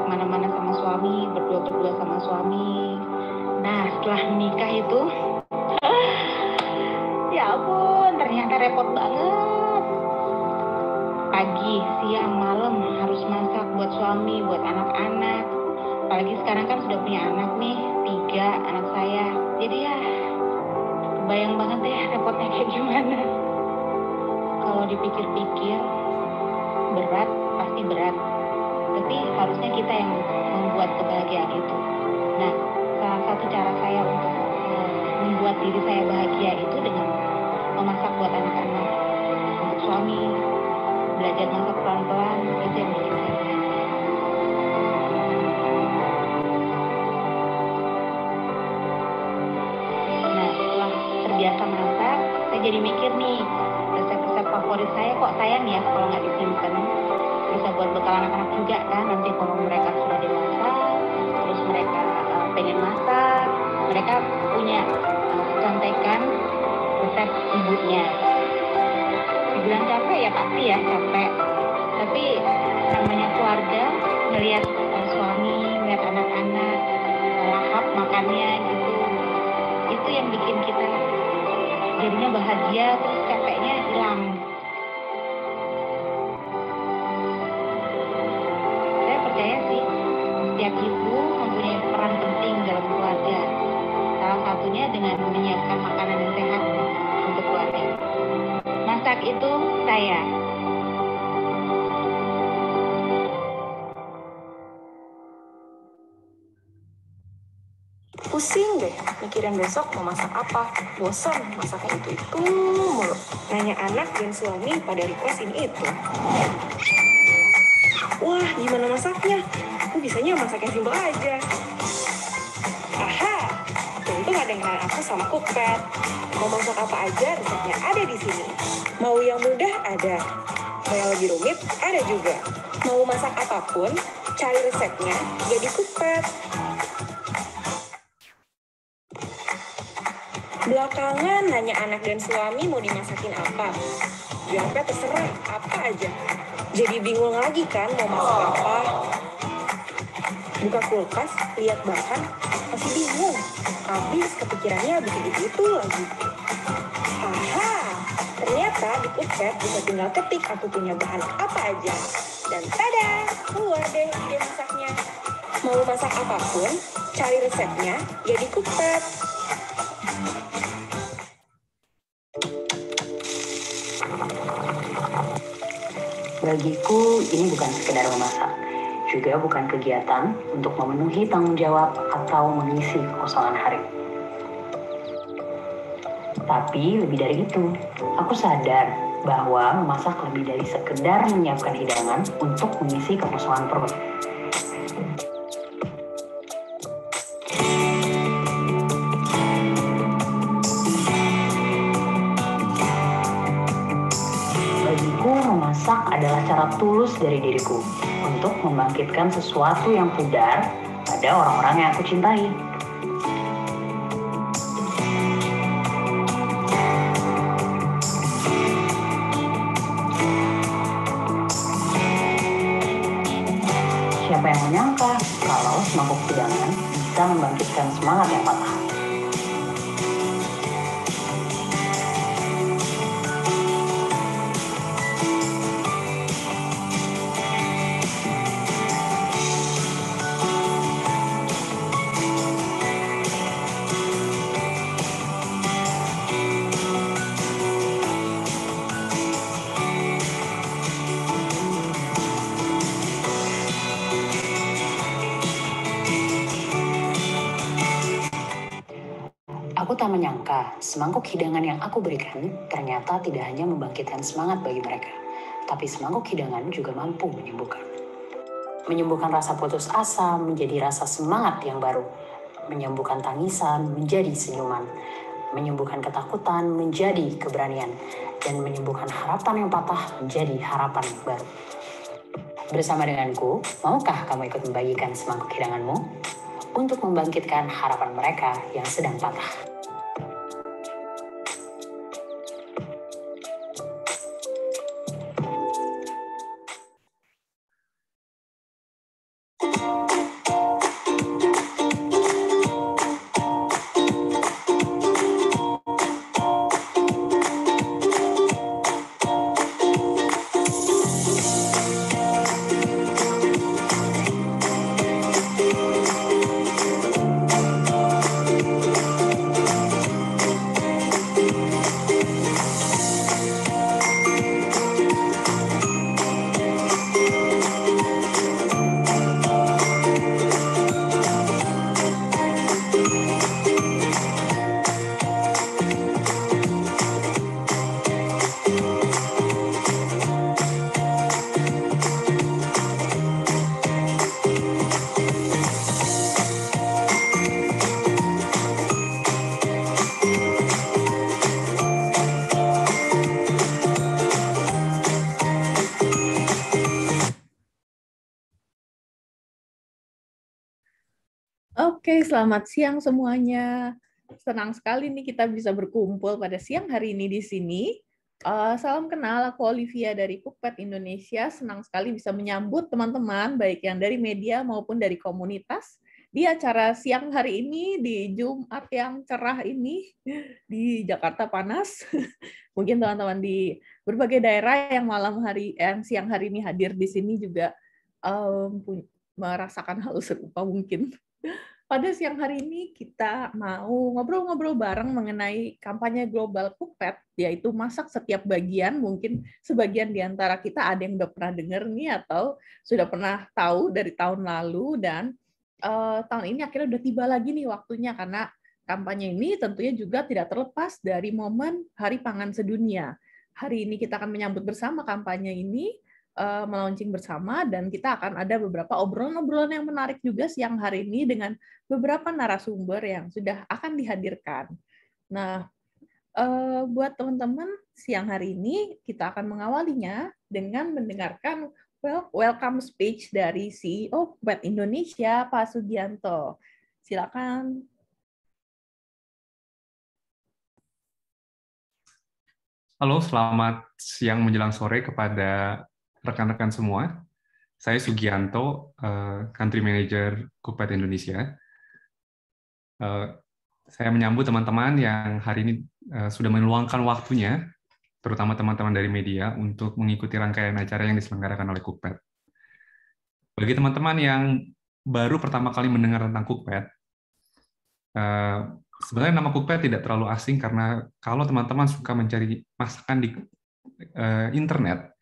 kemana-mana sama suami, berdua-berdua sama suami. Nah, setelah menikah itu, ya ampun, ternyata repot banget. Pagi, siang, malam harus masak buat suami, buat anak-anak. Apalagi sekarang kan sudah punya anak nih, 3 anak saya. Jadi ya, kebayang banget deh repotnya kayak gimana. Kalau dipikir-pikir, berat, pasti berat. Tapi harusnya kita yang membuat kebahagiaan itu. Nah, salah satu cara saya untuk membuat diri saya bahagia itu dengan memasak buat anak-anak. Untuk suami, belajar masak pelan-pelan, itu yang bikin saya bahagia. Nah, setelah terbiasa masak, saya jadi mikir nih, resep-resep favorit saya kok sayang ya kalau nggak disimpan. Bisa buat bekal anak-anak juga kan, nanti kalau mereka sudah dewasa, terus mereka pengen masak, mereka punya contekan resep ibunya. Dibilang capek ya pasti ya capek, tapi namanya keluarga, ngelihat suami, ngelihat anak-anak lahap makannya gitu, itu yang bikin kita jadinya bahagia, terus capeknya hilang. Saya percaya sih setiap ibu mempunyai peran penting dalam keluarga, salah satunya dengan menyiapkan makanan yang sehat untuk keluarga. Masak itu saya. Pusing deh mikirin besok mau masak apa. Bosan masaknya itu mulu. Nanya anak dan suami pada request ini itu. Wah, gimana masaknya? Aku bisanya masak yang simpel aja. Aha, untung ada yang kenal aku sama Cookpad. Mau masak apa aja resepnya ada di sini. Mau yang mudah ada. Mau yang lebih rumit ada juga. Mau masak apapun, cari resepnya jadi Cookpad. Belakangan nanya anak dan suami mau dimasakin apa. Jawabnya terserah, apa aja. Jadi bingung lagi kan mau masak apa. Buka kulkas, lihat bahan, masih bingung. Habis kepikirannya bikin itu lagi. Aha, ternyata di Cookpad bisa tinggal ketik aku punya bahan apa aja. Dan tada, keluar deh ide masaknya. Mau masak apapun, cari resepnya jadi Cookpad. Bagiku, ini bukan sekedar memasak, juga bukan kegiatan untuk memenuhi tanggung jawab atau mengisi kekosongan hari. Tapi lebih dari itu, aku sadar bahwa memasak lebih dari sekedar menyiapkan hidangan untuk mengisi kekosongan perut. Bagiku, memasak adalah cara tulus dari diriku untuk membangkitkan sesuatu yang pudar pada orang-orang yang aku cintai. Siapa yang menyangka kalau semangkuk hidangan bisa membangkitkan semangat yang patah? Aku tak menyangka semangkuk hidangan yang aku berikan ternyata tidak hanya membangkitkan semangat bagi mereka, tapi semangkuk hidangan juga mampu menyembuhkan. Menyembuhkan rasa putus asa menjadi rasa semangat yang baru, menyembuhkan tangisan menjadi senyuman, menyembuhkan ketakutan menjadi keberanian, dan menyembuhkan harapan yang patah menjadi harapan yang baru. Bersama denganku, maukah kamu ikut membagikan semangkuk hidanganmu untuk membangkitkan harapan mereka yang sedang patah? Oke, selamat siang semuanya. Senang sekali nih kita bisa berkumpul pada siang hari ini di sini. Salam kenal, aku Olivia dari Cookpad Indonesia. Senang sekali bisa menyambut teman-teman, baik yang dari media maupun dari komunitas, di acara siang hari ini, di Jumat yang cerah ini, di Jakarta panas. Mungkin teman-teman di berbagai daerah yang siang hari ini hadir di sini juga merasakan hal serupa mungkin. Pada siang hari ini kita mau ngobrol-ngobrol bareng mengenai kampanye global Cookpad, yaitu masak setiap bagian. Mungkin sebagian di antara kita ada yang udah pernah dengar nih atau sudah pernah tahu dari tahun lalu, dan tahun ini akhirnya udah tiba lagi nih waktunya, karena kampanye ini tentunya juga tidak terlepas dari momen Hari Pangan Sedunia. Hari ini kita akan menyambut bersama kampanye ini, melaunching bersama, dan kita akan ada beberapa obrolan-obrolan yang menarik juga siang hari ini dengan beberapa narasumber yang sudah akan dihadirkan. Nah, buat teman-teman, siang hari ini kita akan mengawalinya dengan mendengarkan welcome speech dari CEO Cookpad Indonesia, Pak Sugianto. Silakan. Halo, selamat siang menjelang sore kepada rekan-rekan semua. Saya Sugianto, Country Manager Cookpad Indonesia. Saya menyambut teman-teman yang hari ini sudah meluangkan waktunya, terutama teman-teman dari media, untuk mengikuti rangkaian acara yang diselenggarakan oleh Cookpad. Bagi teman-teman yang baru pertama kali mendengar tentang Cookpad, sebenarnya nama Cookpad tidak terlalu asing, karena kalau teman-teman suka mencari masakan di internet,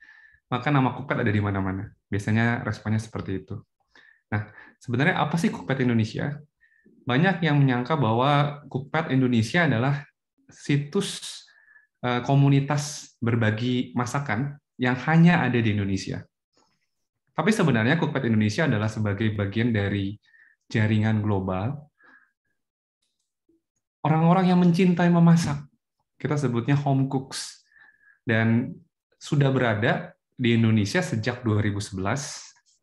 maka nama Cookpad ada di mana-mana. Biasanya responnya seperti itu. Nah, sebenarnya apa sih Cookpad Indonesia? Banyak yang menyangka bahwa Cookpad Indonesia adalah situs komunitas berbagi masakan yang hanya ada di Indonesia. Tapi sebenarnya Cookpad Indonesia adalah sebagai bagian dari jaringan global orang-orang yang mencintai memasak. Kita sebutnya home cooks. Dan sudah berada di Indonesia sejak 2011,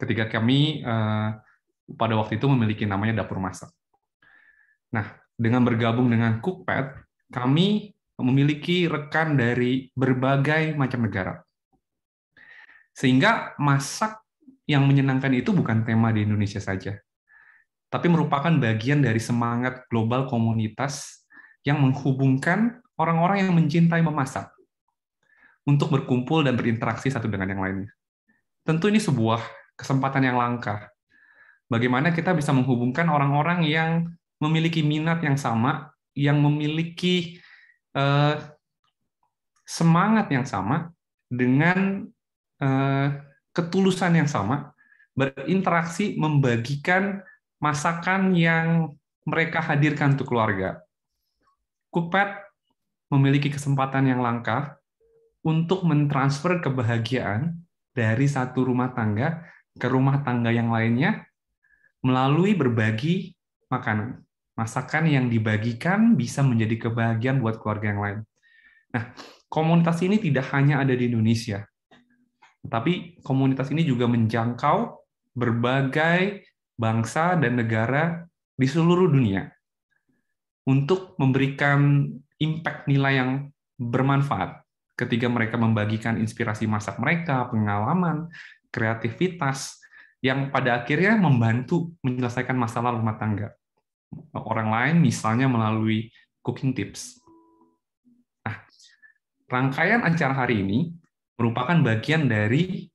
ketika kami pada waktu itu memiliki namanya Dapur Masak. Nah, dengan bergabung dengan Cookpad, kami memiliki rekan dari berbagai macam negara. Sehingga masak yang menyenangkan itu bukan tema di Indonesia saja, tapi merupakan bagian dari semangat global komunitas yang menghubungkan orang-orang yang mencintai memasak untuk berkumpul dan berinteraksi satu dengan yang lainnya. Tentu ini sebuah kesempatan yang langka. Bagaimana kita bisa menghubungkan orang-orang yang memiliki minat yang sama, yang memiliki semangat yang sama, dengan ketulusan yang sama, berinteraksi, membagikan masakan yang mereka hadirkan untuk keluarga. Cookpad memiliki kesempatan yang langka untuk mentransfer kebahagiaan dari satu rumah tangga ke rumah tangga yang lainnya melalui berbagi makanan. Masakan yang dibagikan bisa menjadi kebahagiaan buat keluarga yang lain. Nah, komunitas ini tidak hanya ada di Indonesia, tapi komunitas ini juga menjangkau berbagai bangsa dan negara di seluruh dunia untuk memberikan impact nilai yang bermanfaat ketika mereka membagikan inspirasi masak mereka, pengalaman, kreativitas, yang pada akhirnya membantu menyelesaikan masalah rumah tangga orang lain, misalnya melalui cooking tips. Nah, rangkaian acara hari ini merupakan bagian dari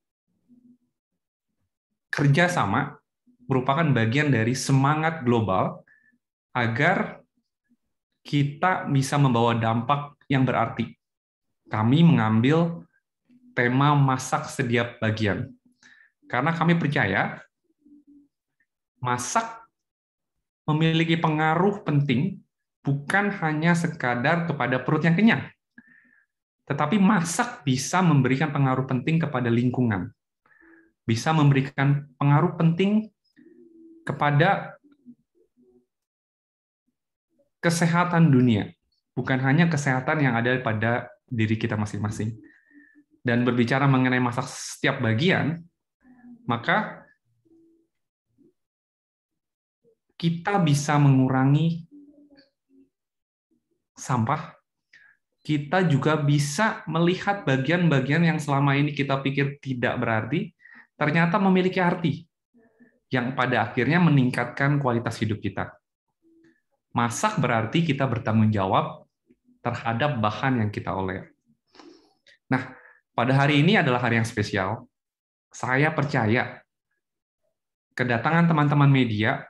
kerjasama, merupakan bagian dari semangat global agar kita bisa membawa dampak yang berarti. Kami mengambil tema masak setiap bagian. Karena kami percaya masak memiliki pengaruh penting bukan hanya sekadar kepada perut yang kenyang, tetapi masak bisa memberikan pengaruh penting kepada lingkungan, bisa memberikan pengaruh penting kepada kesehatan dunia, bukan hanya kesehatan yang ada pada diri kita masing-masing. Dan berbicara mengenai masak setiap bagian, maka kita bisa mengurangi sampah, kita juga bisa melihat bagian-bagian yang selama ini kita pikir tidak berarti, ternyata memiliki arti, yang pada akhirnya meningkatkan kualitas hidup kita. Masak berarti kita bertanggung jawab terhadap bahan yang kita olah. Nah, pada hari ini adalah hari yang spesial. Saya percaya kedatangan teman-teman media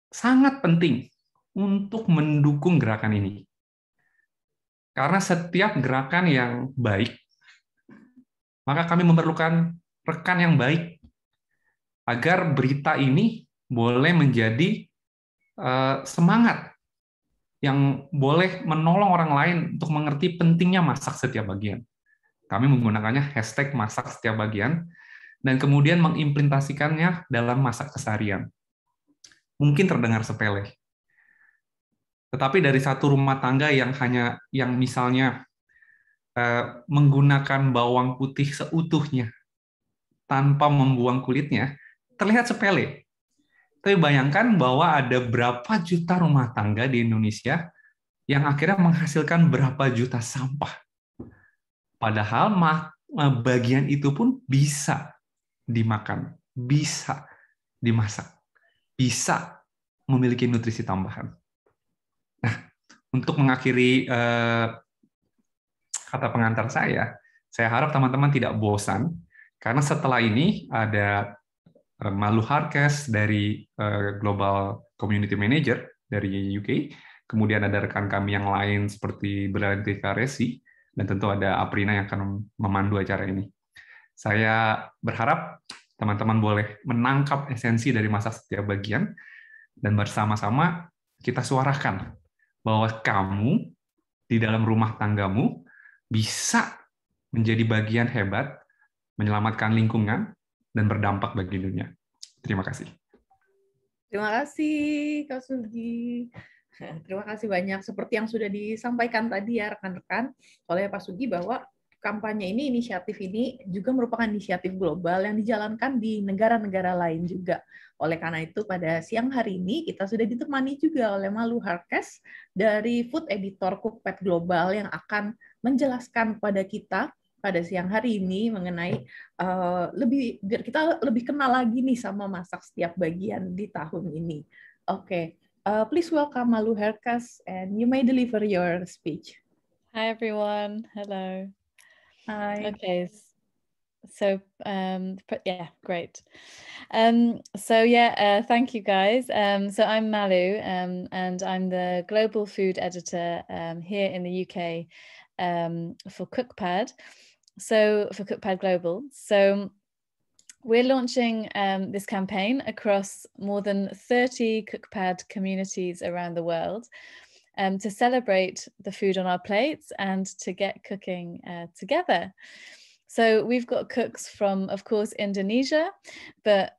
sangat penting untuk mendukung gerakan ini. Karena setiap gerakan yang baik, maka kami memerlukan rekan yang baik agar berita ini boleh menjadi semangat yang boleh menolong orang lain untuk mengerti pentingnya masak setiap bagian. Kami menggunakannya hashtag masak setiap bagian, dan kemudian mengimplementasikannya dalam masak keseharian. Mungkin terdengar sepele, tetapi dari satu rumah tangga yang misalnya menggunakan bawang putih seutuhnya tanpa membuang kulitnya, terlihat sepele. Tapi bayangkan bahwa ada berapa juta rumah tangga di Indonesia yang akhirnya menghasilkan berapa juta sampah. Padahal bagian itu pun bisa dimakan, bisa dimasak, bisa memiliki nutrisi tambahan. Nah, untuk mengakhiri kata pengantar saya harap teman-teman tidak bosan, karena setelah ini ada Malu Harkes dari Global Community Manager dari UK, kemudian ada rekan kami yang lain seperti Belantika Resi, dan tentu ada Aprina yang akan memandu acara ini. Saya berharap teman-teman boleh menangkap esensi dari masak setiap bagian, dan bersama-sama kita suarakan bahwa kamu di dalam rumah tanggamu bisa menjadi bagian hebat, menyelamatkan lingkungan, dan berdampak bagi dunia. Terima kasih. Terima kasih, Kak Sugi. Terima kasih banyak. Seperti yang sudah disampaikan tadi ya rekan-rekan oleh Pak Sugi, bahwa kampanye ini, inisiatif ini juga merupakan inisiatif global yang dijalankan di negara-negara lain juga. Oleh karena itu, pada siang hari ini kita sudah ditemani juga oleh Malu Harkes dari Food Editor Cookpad Global yang akan menjelaskan pada kita pada siang hari ini mengenai biar kita lebih kenal lagi nih sama masak setiap bagian di tahun ini. Oke, please welcome Malu Harkes and you may deliver your speech. Hi everyone. Hello. Hi. Okay. So yeah, great. Thank you guys. So I'm Malu, and I'm the global food editor here in the UK for Cookpad. So for Cookpad Global. So we're launching this campaign across more than 30 Cookpad communities around the world to celebrate the food on our plates and to get cooking together. So we've got cooks from, of course, Indonesia, but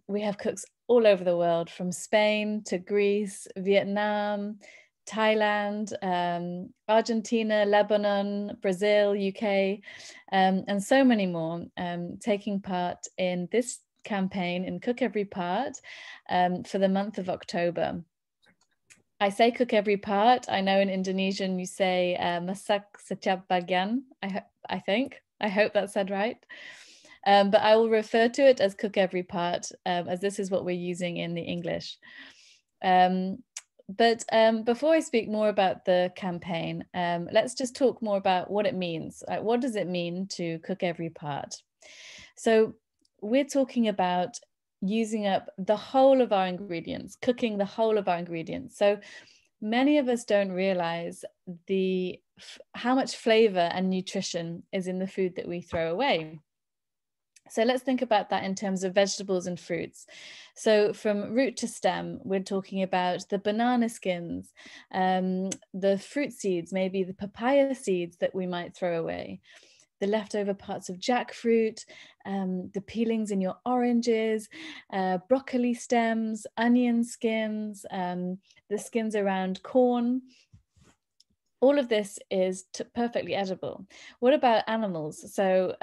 we have cooks all over the world, from Spain to Greece, Vietnam, Thailand, Argentina, Lebanon, Brazil, UK, and so many more taking part in this campaign in Cook Every Part for the month of October. I say cook every part. I know in Indonesian you say masak setiap bagian, I think. I hope that's said right. But I will refer to it as cook every part, as this is what we're using in the English. But before I speak more about the campaign, let's just talk more about what it means. What does it mean to cook every part? So we're talking about using up the whole of our ingredients, cooking the whole of our ingredients. So many of us don't realize how much flavor and nutrition is in the food that we throw away. So let's think about that in terms of vegetables and fruits. So from root to stem, we're talking about the banana skins, the fruit seeds, maybe the papaya seeds that we might throw away, the leftover parts of jackfruit, the peelings in your oranges, broccoli stems, onion skins, the skins around corn. all of this is perfectly edible. What about animals? So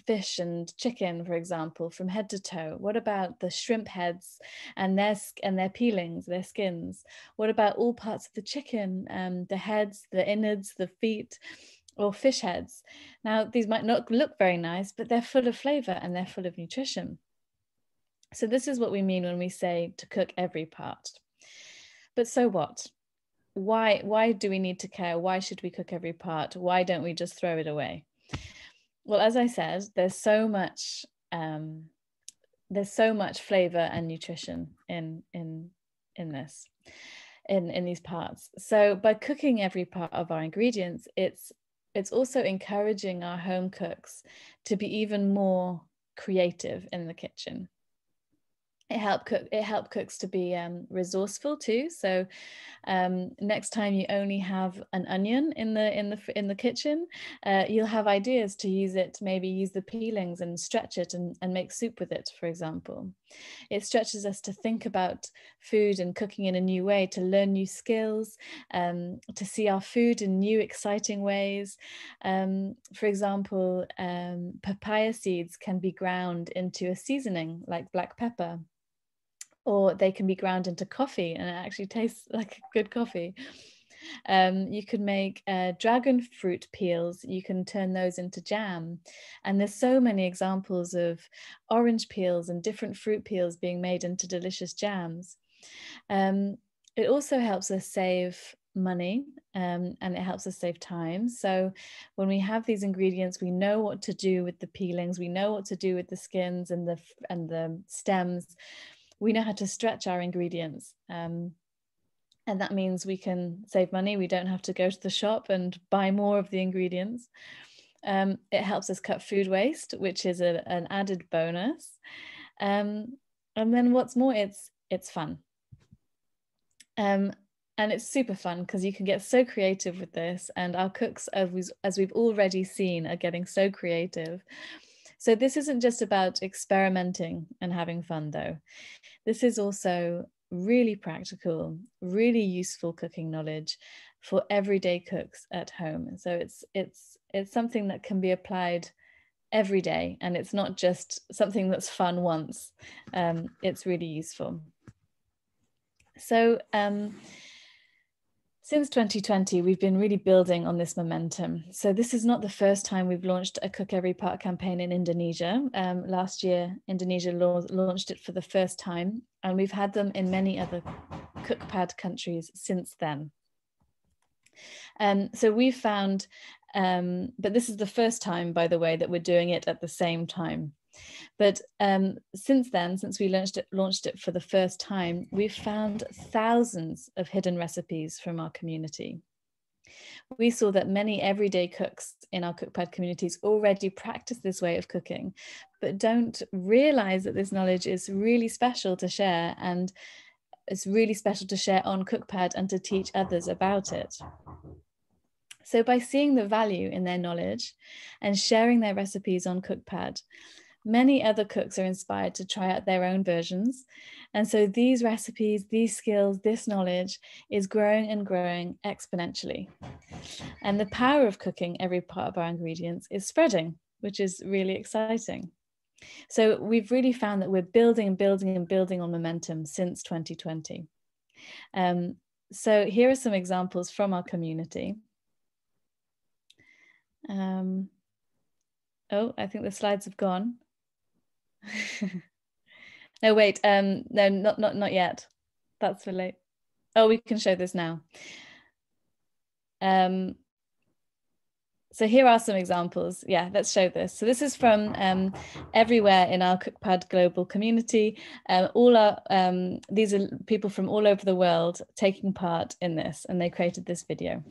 fish and chicken, for example, from head to toe. What about the shrimp heads and their peelings, their skins? What about all parts of the chicken, the heads, the innards, the feet, or fish heads? Now, these might not look very nice, but they're full of flavor and they're full of nutrition. So this is what we mean when we say to cook every part. But so what? Why do we need to care? Why should we cook every part? Why don't we just throw it away? Well, as I said, there's so much flavor and nutrition in these parts. So by cooking every part of our ingredients, it's also encouraging our home cooks to be even more creative in the kitchen. It helped cooks to be resourceful too. So next time you only have an onion in the kitchen, you'll have ideas to use it. Maybe use the peelings and stretch it and make soup with it, for example. It stretches us to think about food and cooking in a new way, to learn new skills, to see our food in new exciting ways. For example, papaya seeds can be ground into a seasoning like black pepper, or they can be ground into coffee and it actually tastes like good coffee. You could make dragon fruit peels, you can turn those into jam. And there's so many examples of orange peels and different fruit peels being made into delicious jams. It also helps us save money and it helps us save time. So when we have these ingredients, we know what to do with the peelings, we know what to do with the skins and the stems. We know how to stretch our ingredients. And that means we can save money. We don't have to go to the shop and buy more of the ingredients. It helps us cut food waste, which is an added bonus. And then what's more, it's fun. And it's super fun because you can get so creative with this. And our cooks, as we've already seen, are getting so creative. So this isn't just about experimenting and having fun though. This is also really practical, really useful cooking knowledge for everyday cooks at home. And so it's something that can be applied every day, and it's not just something that's fun once. It's really useful. So since 2020, we've been really building on this momentum. So this is not the first time we've launched a Cook Every Part campaign in Indonesia. Last year, Indonesia launched it for the first time, and we've had them in many other Cookpad countries since then. So we've found, but this is the first time, by the way, that we're doing it at the same time. But since then, since we launched it for the first time, we've found thousands of hidden recipes from our community. We saw that many everyday cooks in our Cookpad communities already practice this way of cooking, but don't realize that this knowledge is really special to share, and it's really special to share on Cookpad and to teach others about it. So by seeing the value in their knowledge and sharing their recipes on Cookpad, many other cooks are inspired to try out their own versions. And so these recipes, these skills, this knowledge is growing and growing exponentially. And the power of cooking every part of our ingredients is spreading, which is really exciting. So we've really found that we're building and building and building on momentum since 2020. So here are some examples from our community. Oh, I think the slides have gone. No, wait, no, not yet. That's for late. Oh, we can show this now. So here are some examples. Yeah, let's show this. So this is from everywhere in our Cookpad global community. These are people from all over the world taking part in this, and they created this video.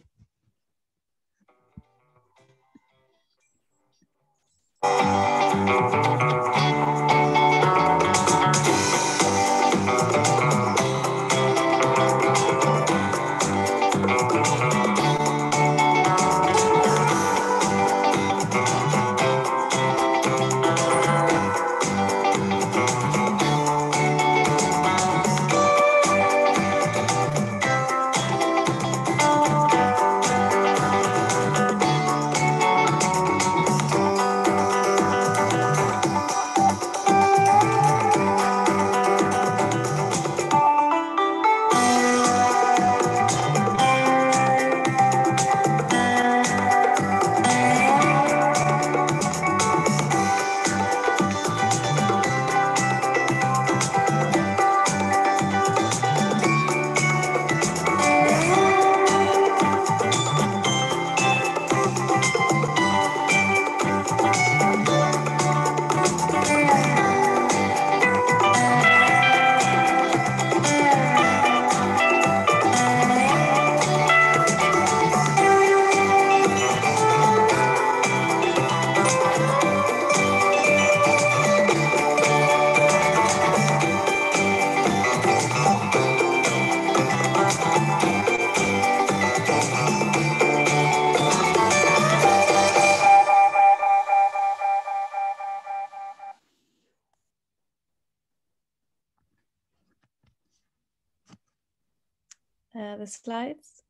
the slides.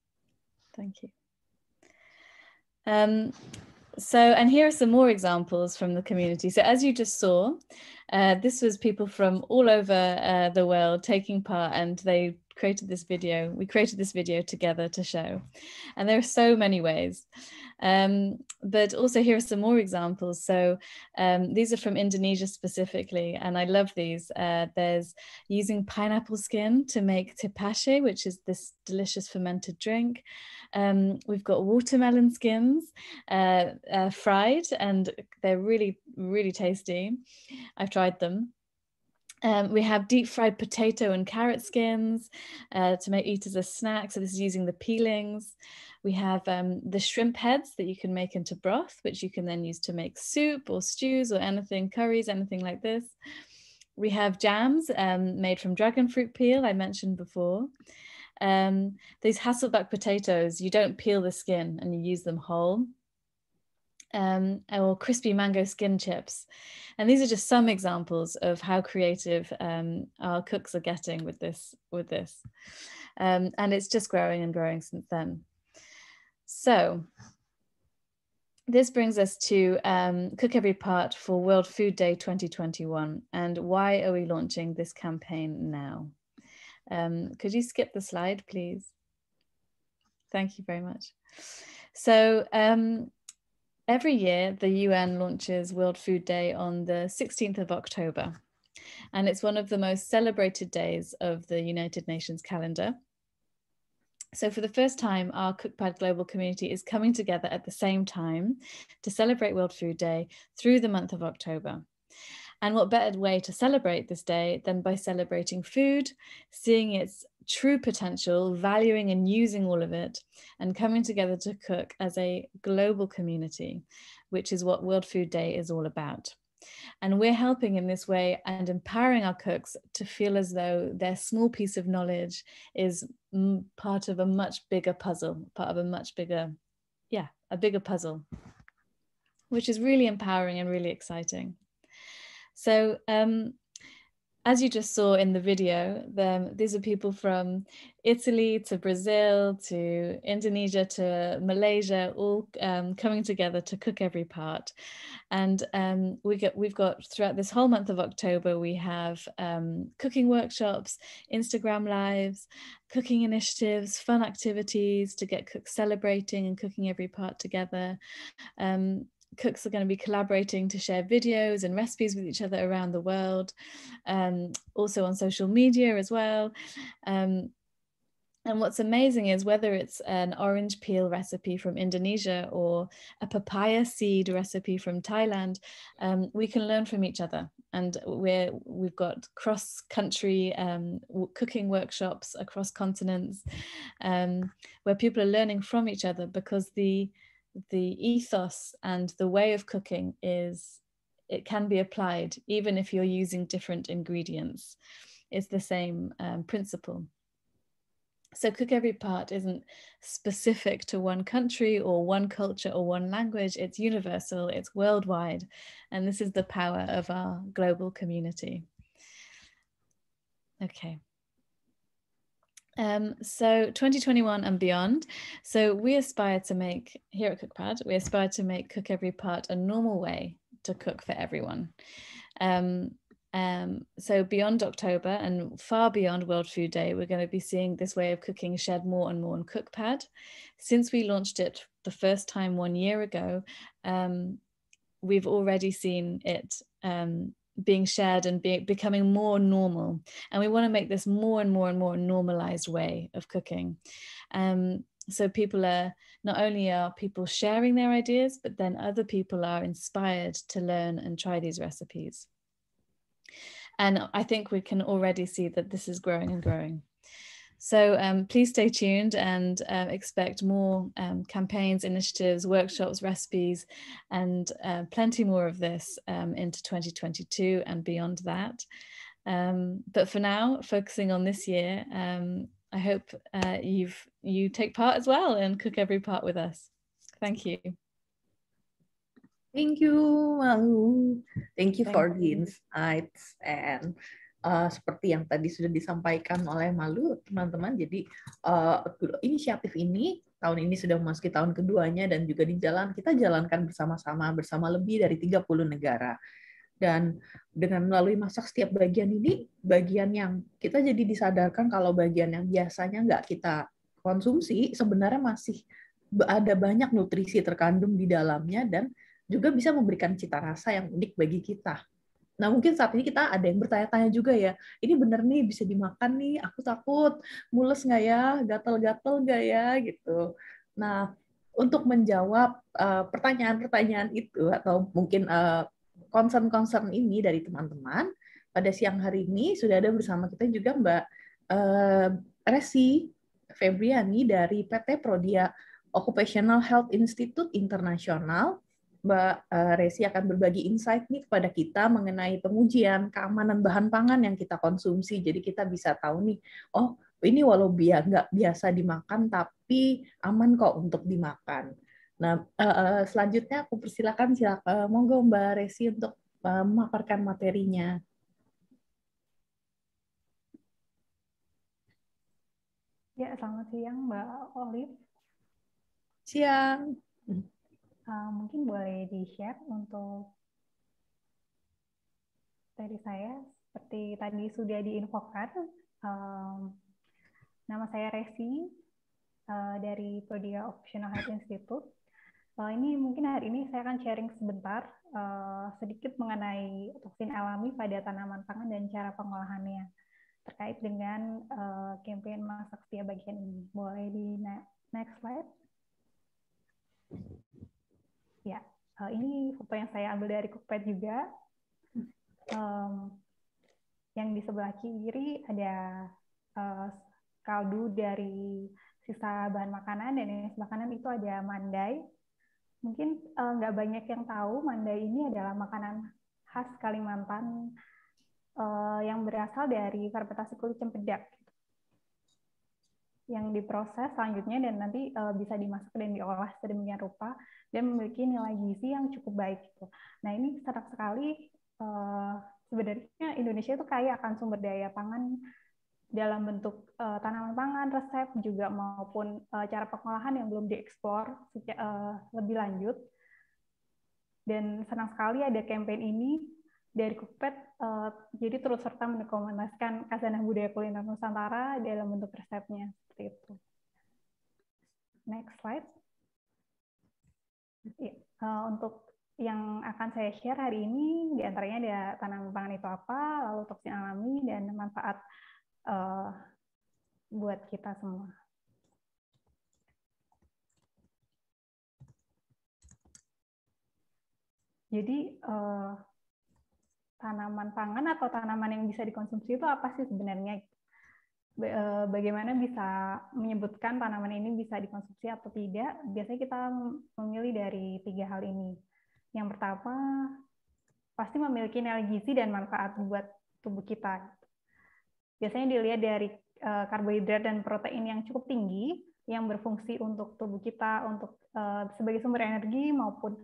Thank you. And here are some more examples from the community. So as you just saw, this was people from all over the world taking part, and they created this video. We created this video together to show, and there are so many ways. But also here are some more examples. So these are from Indonesia specifically, and I love these. There's using pineapple skin to make tepache, which is this delicious fermented drink. We've got watermelon skins fried, and they're really, really tasty. I've tried them. We have deep fried potato and carrot skins to eat as a snack. So this is using the peelings. We have the shrimp heads that you can make into broth, which you can then use to make soup or stews or anything, curries, anything like this. We have jams made from dragon fruit peel, I mentioned before. These Hasselback potatoes, you don't peel the skin and you use them whole. Or crispy mango skin chips. And these are just some examples of how creative our cooks are getting with this. And it's just growing and growing since then. So this brings us to Cook Every Part for World Food Day 2021. And why are we launching this campaign now? Could you skip the slide, please? Thank you very much. So, every year, the UN launches World Food Day on the 16th of October, and it's one of the most celebrated days of the United Nations calendar. So for the first time, our Cookpad Global community is coming together at the same time to celebrate World Food Day through the month of October. And what better way to celebrate this day than by celebrating food, seeing its true potential, valuing and using all of it, and coming together to cook as a global community, which is what World Food Day is all about. And we're helping in this way and empowering our cooks to feel as though their small piece of knowledge is part of a much bigger puzzle, part of a much bigger, a bigger puzzle, which is really empowering and really exciting. So as you just saw in the video, these are people from Italy to Brazil to Indonesia to Malaysia, all coming together to cook every part. And we've got throughout this whole month of October, we have cooking workshops, Instagram lives, cooking initiatives, fun activities to get cooks celebrating and cooking every part together. Cooks are going to be collaborating to share videos and recipes with each other around the world, also on social media as well. And what's amazing is whether it's an orange peel recipe from Indonesia or a papaya seed recipe from Thailand, we can learn from each other. And we've got cross-country cooking workshops across continents where people are learning from each other, because the ethos and the way of cooking it can be applied even if you're using different ingredients. It's the same principle. So Cook Every Part isn't specific to one country or one culture or one language. It's universal, it's worldwide, and this is the power of our global community. Okay. So 2021 and beyond. So we aspire to make, here at Cookpad, we aspire to make Cook Every Part a normal way to cook for everyone. So beyond October and far beyond World Food Day, we're going to be seeing this way of cooking shared more and more on Cookpad. Since we launched it the first time 1 year ago, we've already seen it being shared and becoming more normal. And we want to make this more and more and more normalized way of cooking. So people are, not only are people sharing their ideas, but then other people are inspired to learn and try these recipes. And I think we can already see that this is growing and growing. So please stay tuned and expect more campaigns, initiatives, workshops, recipes, and plenty more of this into 2022 and beyond that. But for now, focusing on this year, I hope you take part as well and cook every part with us. Thank you. Thank you, Malu. Thank you for the insights and seperti yang tadi sudah disampaikan oleh Malu, teman-teman. Jadi inisiatif ini tahun ini sudah memasuki tahun keduanya dan juga kita jalankan bersama lebih dari 30 negara. Dan dengan melalui masak setiap bagian ini, bagian yang kita jadi disadarkan kalau bagian yang biasanya nggak kita konsumsi sebenarnya masih ada banyak nutrisi terkandung di dalamnya dan juga bisa memberikan cita rasa yang unik bagi kita. Nah, mungkin saat ini kita ada yang bertanya-tanya juga ya, ini bener nih bisa dimakan nih, aku takut mules nggak ya, gatel-gatel nggak ya, gitu. Nah, untuk menjawab pertanyaan-pertanyaan itu, atau mungkin concern-concern ini dari teman-teman, pada siang hari ini sudah ada bersama kita juga Mbak Resi Febriani dari PT Prodia Occupational Health Institute Internasional. Mbak Resi akan berbagi insight nih kepada kita mengenai pengujian keamanan bahan pangan yang kita konsumsi. Jadi kita bisa tahu nih, oh ini walau nggak biasa dimakan, tapi aman kok untuk dimakan. Nah, selanjutnya aku persilakan, monggo Mbak Resi untuk memaparkan materinya. Ya, selamat siang Mbak Olive. Siang. Mungkin boleh di-share untuk dari saya. Seperti tadi sudah diinfokan, nama saya Resi dari Prodia Occupational Health Institute. Ini mungkin hari ini saya akan sharing sebentar sedikit mengenai toksin alami pada tanaman pangan dan cara pengolahannya terkait dengan campaign masak setiap bagian ini. Boleh di next slide. Ya, ini foto yang saya ambil dari Cookpad juga. Yang di sebelah kiri ada kaldu dari sisa bahan makanan, dan yang sebelah kanan itu ada mandai. Mungkin nggak banyak yang tahu mandai ini adalah makanan khas Kalimantan yang berasal dari fermentasi kulit cempedak yang diproses selanjutnya dan nanti bisa dimasak dan diolah sedemikian rupa dan memiliki nilai gizi yang cukup baik. Nah, ini senang sekali. Sebenarnya Indonesia itu kaya akan sumber daya pangan dalam bentuk tanaman pangan, resep juga maupun cara pengolahan yang belum dieksplor lebih lanjut. Dan senang sekali ada campaign ini dari Cookpad, jadi terus serta mendokumentasikan khazanah budaya kuliner Nusantara dalam bentuk resepnya seperti itu. Next slide. Ya, untuk yang akan saya share hari ini diantaranya ada tanaman pangan itu apa, lalu toksin alami dan manfaat buat kita semua. Jadi tanaman pangan atau tanaman yang bisa dikonsumsi itu apa sih sebenarnya? Bagaimana bisa menyebutkan tanaman ini bisa dikonsumsi atau tidak? Biasanya kita memilih dari 3 hal ini. Yang pertama, pasti memiliki nilai gizi dan manfaat buat tubuh kita. Biasanya dilihat dari karbohidrat dan protein yang cukup tinggi, yang berfungsi untuk tubuh kita, untuk sebagai sumber energi maupun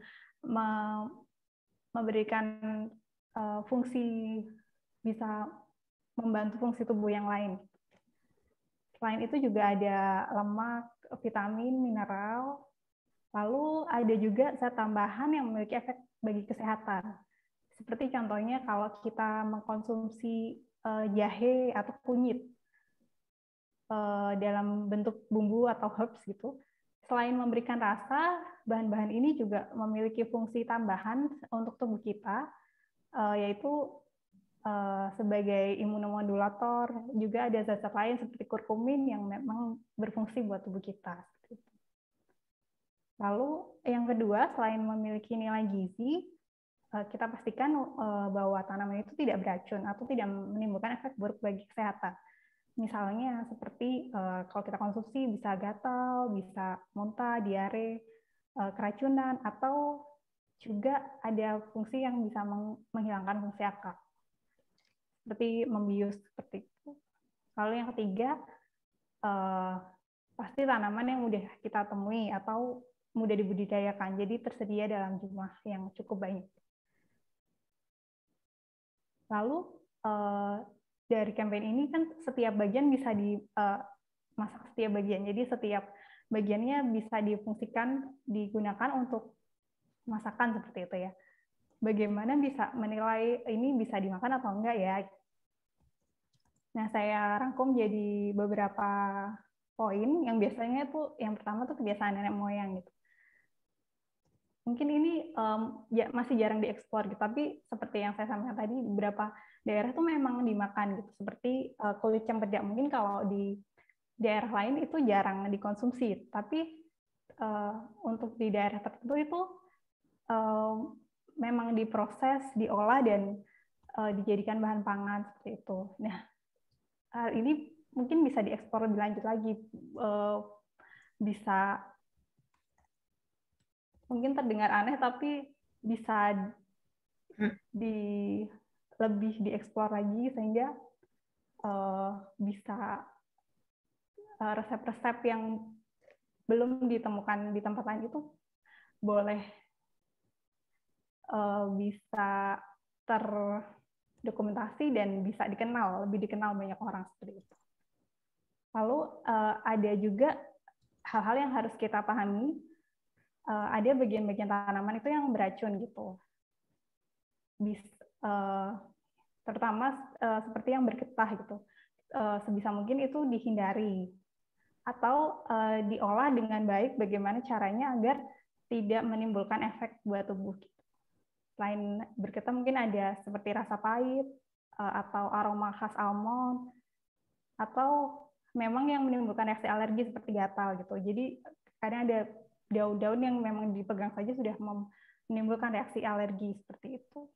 memberikan fungsi, bisa membantu fungsi tubuh yang lain. Selain itu juga ada lemak, vitamin, mineral, lalu ada juga zat tambahan yang memiliki efek bagi kesehatan. Seperti contohnya kalau kita mengkonsumsi jahe atau kunyit dalam bentuk bumbu atau herbs gitu, selain memberikan rasa, bahan-bahan ini juga memiliki fungsi tambahan untuk tubuh kita, yaitu sebagai imunomodulator. Juga ada zat-zat lain seperti kurkumin yang memang berfungsi buat tubuh kita. Lalu yang kedua, selain memiliki nilai gizi, kita pastikan bahwa tanaman itu tidak beracun atau tidak menimbulkan efek buruk bagi kesehatan. Misalnya seperti kalau kita konsumsi bisa gatal, bisa muntah, diare, keracunan, atau juga ada fungsi yang bisa menghilangkan fungsi akal, seperti membius seperti itu. Lalu yang ketiga, pasti tanaman yang mudah kita temui atau mudah dibudidayakan, jadi tersedia dalam jumlah yang cukup banyak. Lalu dari campaign ini kan setiap bagian bisa dimasak setiap bagian. Jadi setiap bagiannya bisa difungsikan, digunakan untuk masakan seperti itu ya. Bagaimana bisa menilai ini bisa dimakan atau enggak ya? Nah, saya rangkum jadi beberapa poin yang biasanya tuh yang pertama tuh kebiasaan nenek moyang gitu. Mungkin ini masih jarang dieksplor gitu, tapi seperti yang saya sampaikan tadi, beberapa daerah tuh memang dimakan gitu. Seperti kulit cempedak, mungkin kalau di daerah lain itu jarang dikonsumsi, tapi untuk di daerah tertentu itu memang diproses, diolah, dan dijadikan bahan pangan seperti itu. Nah, hal ini mungkin bisa dieksplor lebih lanjut lagi, bisa mungkin terdengar aneh tapi bisa lebih dieksplor lagi sehingga bisa resep-resep yang belum ditemukan di tempat lain itu boleh bisa terdokumentasi dan bisa lebih dikenal banyak orang seperti itu. Lalu ada juga hal-hal yang harus kita pahami. Ada bagian-bagian tanaman itu yang beracun gitu. Terutama seperti yang bergetah gitu. Sebisa mungkin itu dihindari. Atau diolah dengan baik bagaimana caranya agar tidak menimbulkan efek buat tubuh. Selain bergetah mungkin ada seperti rasa pahit, atau aroma khas almond, atau memang yang menimbulkan reaksi alergi seperti gatal gitu. Jadi kadang ada daun-daun yang memang dipegang saja sudah menimbulkan reaksi alergi seperti itu.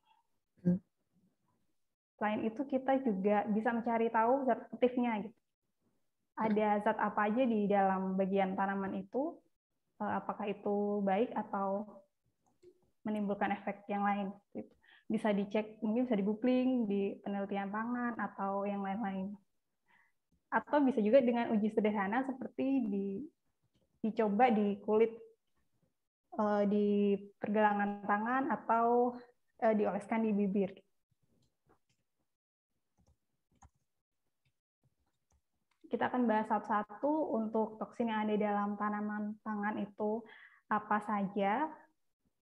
Selain itu kita juga bisa mencari tahu zat aktifnya gitu. Ada zat apa aja di dalam bagian tanaman itu, apakah itu baik atau menimbulkan efek yang lain. Bisa dicek, mungkin bisa di-googling di penelitian pangan atau yang lain-lain. Atau bisa juga dengan uji sederhana seperti dicoba di kulit, di pergelangan tangan, atau dioleskan di bibir. Kita akan bahas satu-satu untuk toksin yang ada dalam tanaman pangan itu apa saja.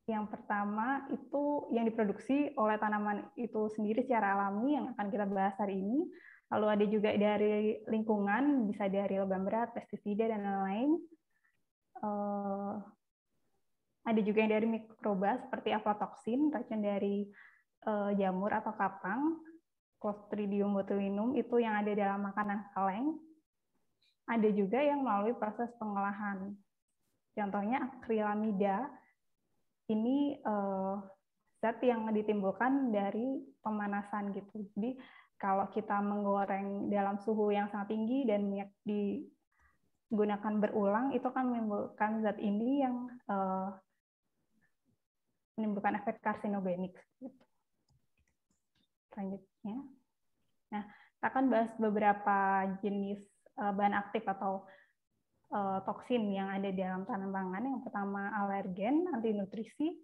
Yang pertama itu yang diproduksi oleh tanaman itu sendiri secara alami yang akan kita bahas hari ini. Lalu ada juga dari lingkungan, bisa dari logam berat, pestisida, dan lain-lain. Ada juga yang dari mikroba seperti aflatoksin, racun dari jamur atau kapang, Clostridium botulinum itu yang ada dalam makanan kaleng. Ada juga yang melalui proses pengolahan. Contohnya akrilamida, ini zat yang ditimbulkan dari pemanasan gitu. Jadi kalau kita menggoreng dalam suhu yang sangat tinggi dan minyak digunakan berulang, itu akan menimbulkan zat ini yang menimbulkan efek karsinogenik. Selanjutnya, nah kita akan bahas beberapa jenis bahan aktif atau toksin yang ada di dalam tanaman pangan. Yang pertama alergen, antinutrisi,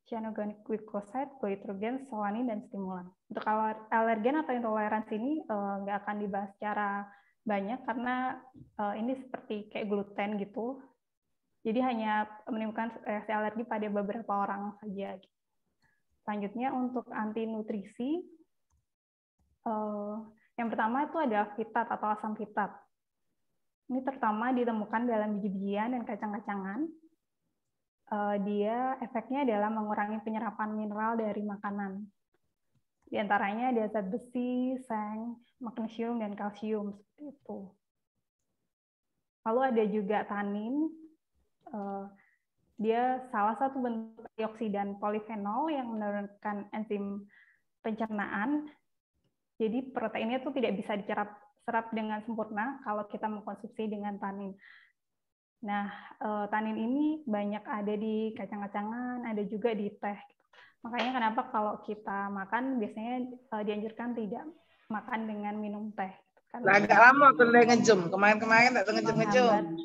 cyanogenic glycoside, goitrogen, solanin, dan stimulan. Untuk alergen atau intoleransi ini nggak akan dibahas secara banyak karena ini seperti kayak gluten gitu. Jadi hanya menimbulkan reaksi alergi pada beberapa orang saja. Selanjutnya untuk antinutrisi, yang pertama itu adalah fitat atau asam fitat. Ini terutama ditemukan dalam biji-bijian dan kacang-kacangan. Dia efeknya adalah mengurangi penyerapan mineral dari makanan. Di antaranya ada zat besi, seng, magnesium, dan kalsium seperti itu. Lalu ada juga tanin. Dia salah satu bentuk antioksidan polifenol yang menurunkan enzim pencernaan. Jadi proteinnya itu tidak bisa diserap dengan sempurna kalau kita mengkonsumsi dengan tanin. Nah, tanin ini banyak ada di kacang-kacangan, ada juga di teh. Makanya kenapa kalau kita makan biasanya dianjurkan tidak makan dengan minum teh. Nah, agak lama aku udah ngejum. Kemarin tak ngejum.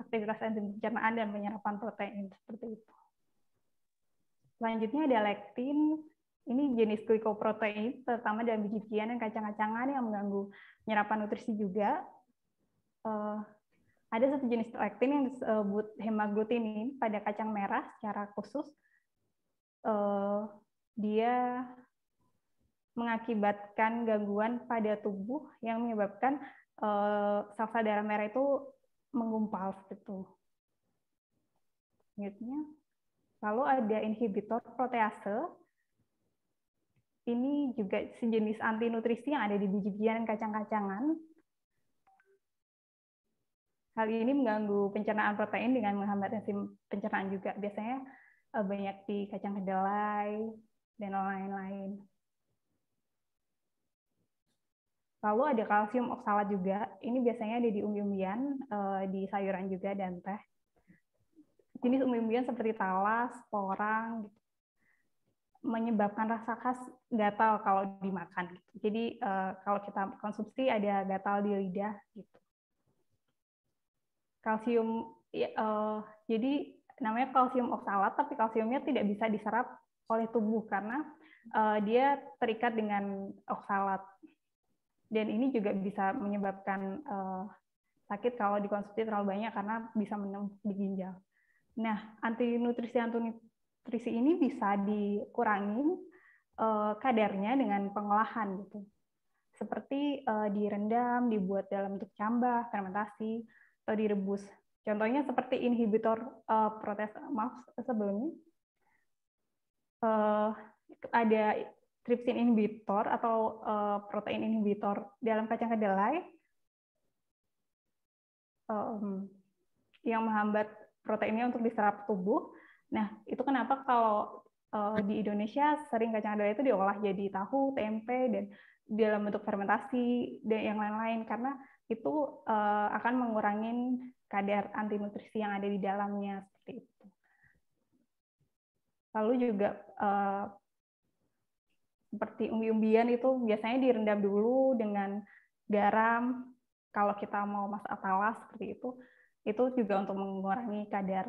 Aktivitas enzim pencernaan dan penyerapan protein seperti itu. Selanjutnya ada lektin. Ini jenis glikoprotein, terutama dalam biji-bijian dan kacang-kacangan yang mengganggu penyerapan nutrisi juga. Ada satu jenis lektin yang disebut hemagglutenin pada kacang merah secara khusus. Dia mengakibatkan gangguan pada tubuh yang menyebabkan sel-sel darah merah itu menggumpal gitu. Lalu ada inhibitor protease. Ini juga sejenis anti nutrisi yang ada di biji-bijian dan kacang-kacangan. Hal ini mengganggu pencernaan protein dengan menghambat enzim pencernaan juga. Biasanya banyak di kacang kedelai dan lain-lain. Lalu ada kalsium oksalat juga. Ini biasanya ada di umbi-umbian, di sayuran juga dan teh. Jenis umbi-umbian seperti talas, porang, gitu, menyebabkan rasa khas gatal kalau dimakan. Jadi kalau kita konsumsi ada gatal di lidah gitu. Kalsium jadi namanya kalsium oksalat, tapi kalsiumnya tidak bisa diserap oleh tubuh karena dia terikat dengan oksalat. Dan ini juga bisa menyebabkan sakit kalau dikonsumsi terlalu banyak karena bisa menumpuk di ginjal. Nah, antinutrisi ini bisa dikurangi kadarnya dengan pengolahan gitu. Seperti direndam, dibuat dalam bentuk cambah, fermentasi, atau direbus. Contohnya seperti inhibitor protease. Sebelumnya ada trypsin inhibitor atau protein inhibitor dalam kacang kedelai yang menghambat proteinnya untuk diserap tubuh. Nah, itu kenapa kalau di Indonesia sering kacang kedelai itu diolah jadi tahu, tempe, dan dalam bentuk fermentasi dan yang lain-lain, karena itu akan mengurangi kadar anti nutrisi yang ada di dalamnya seperti itu. Lalu juga seperti umbi-umbian itu biasanya direndam dulu dengan garam. Kalau kita mau masak talas seperti itu juga untuk mengurangi kadar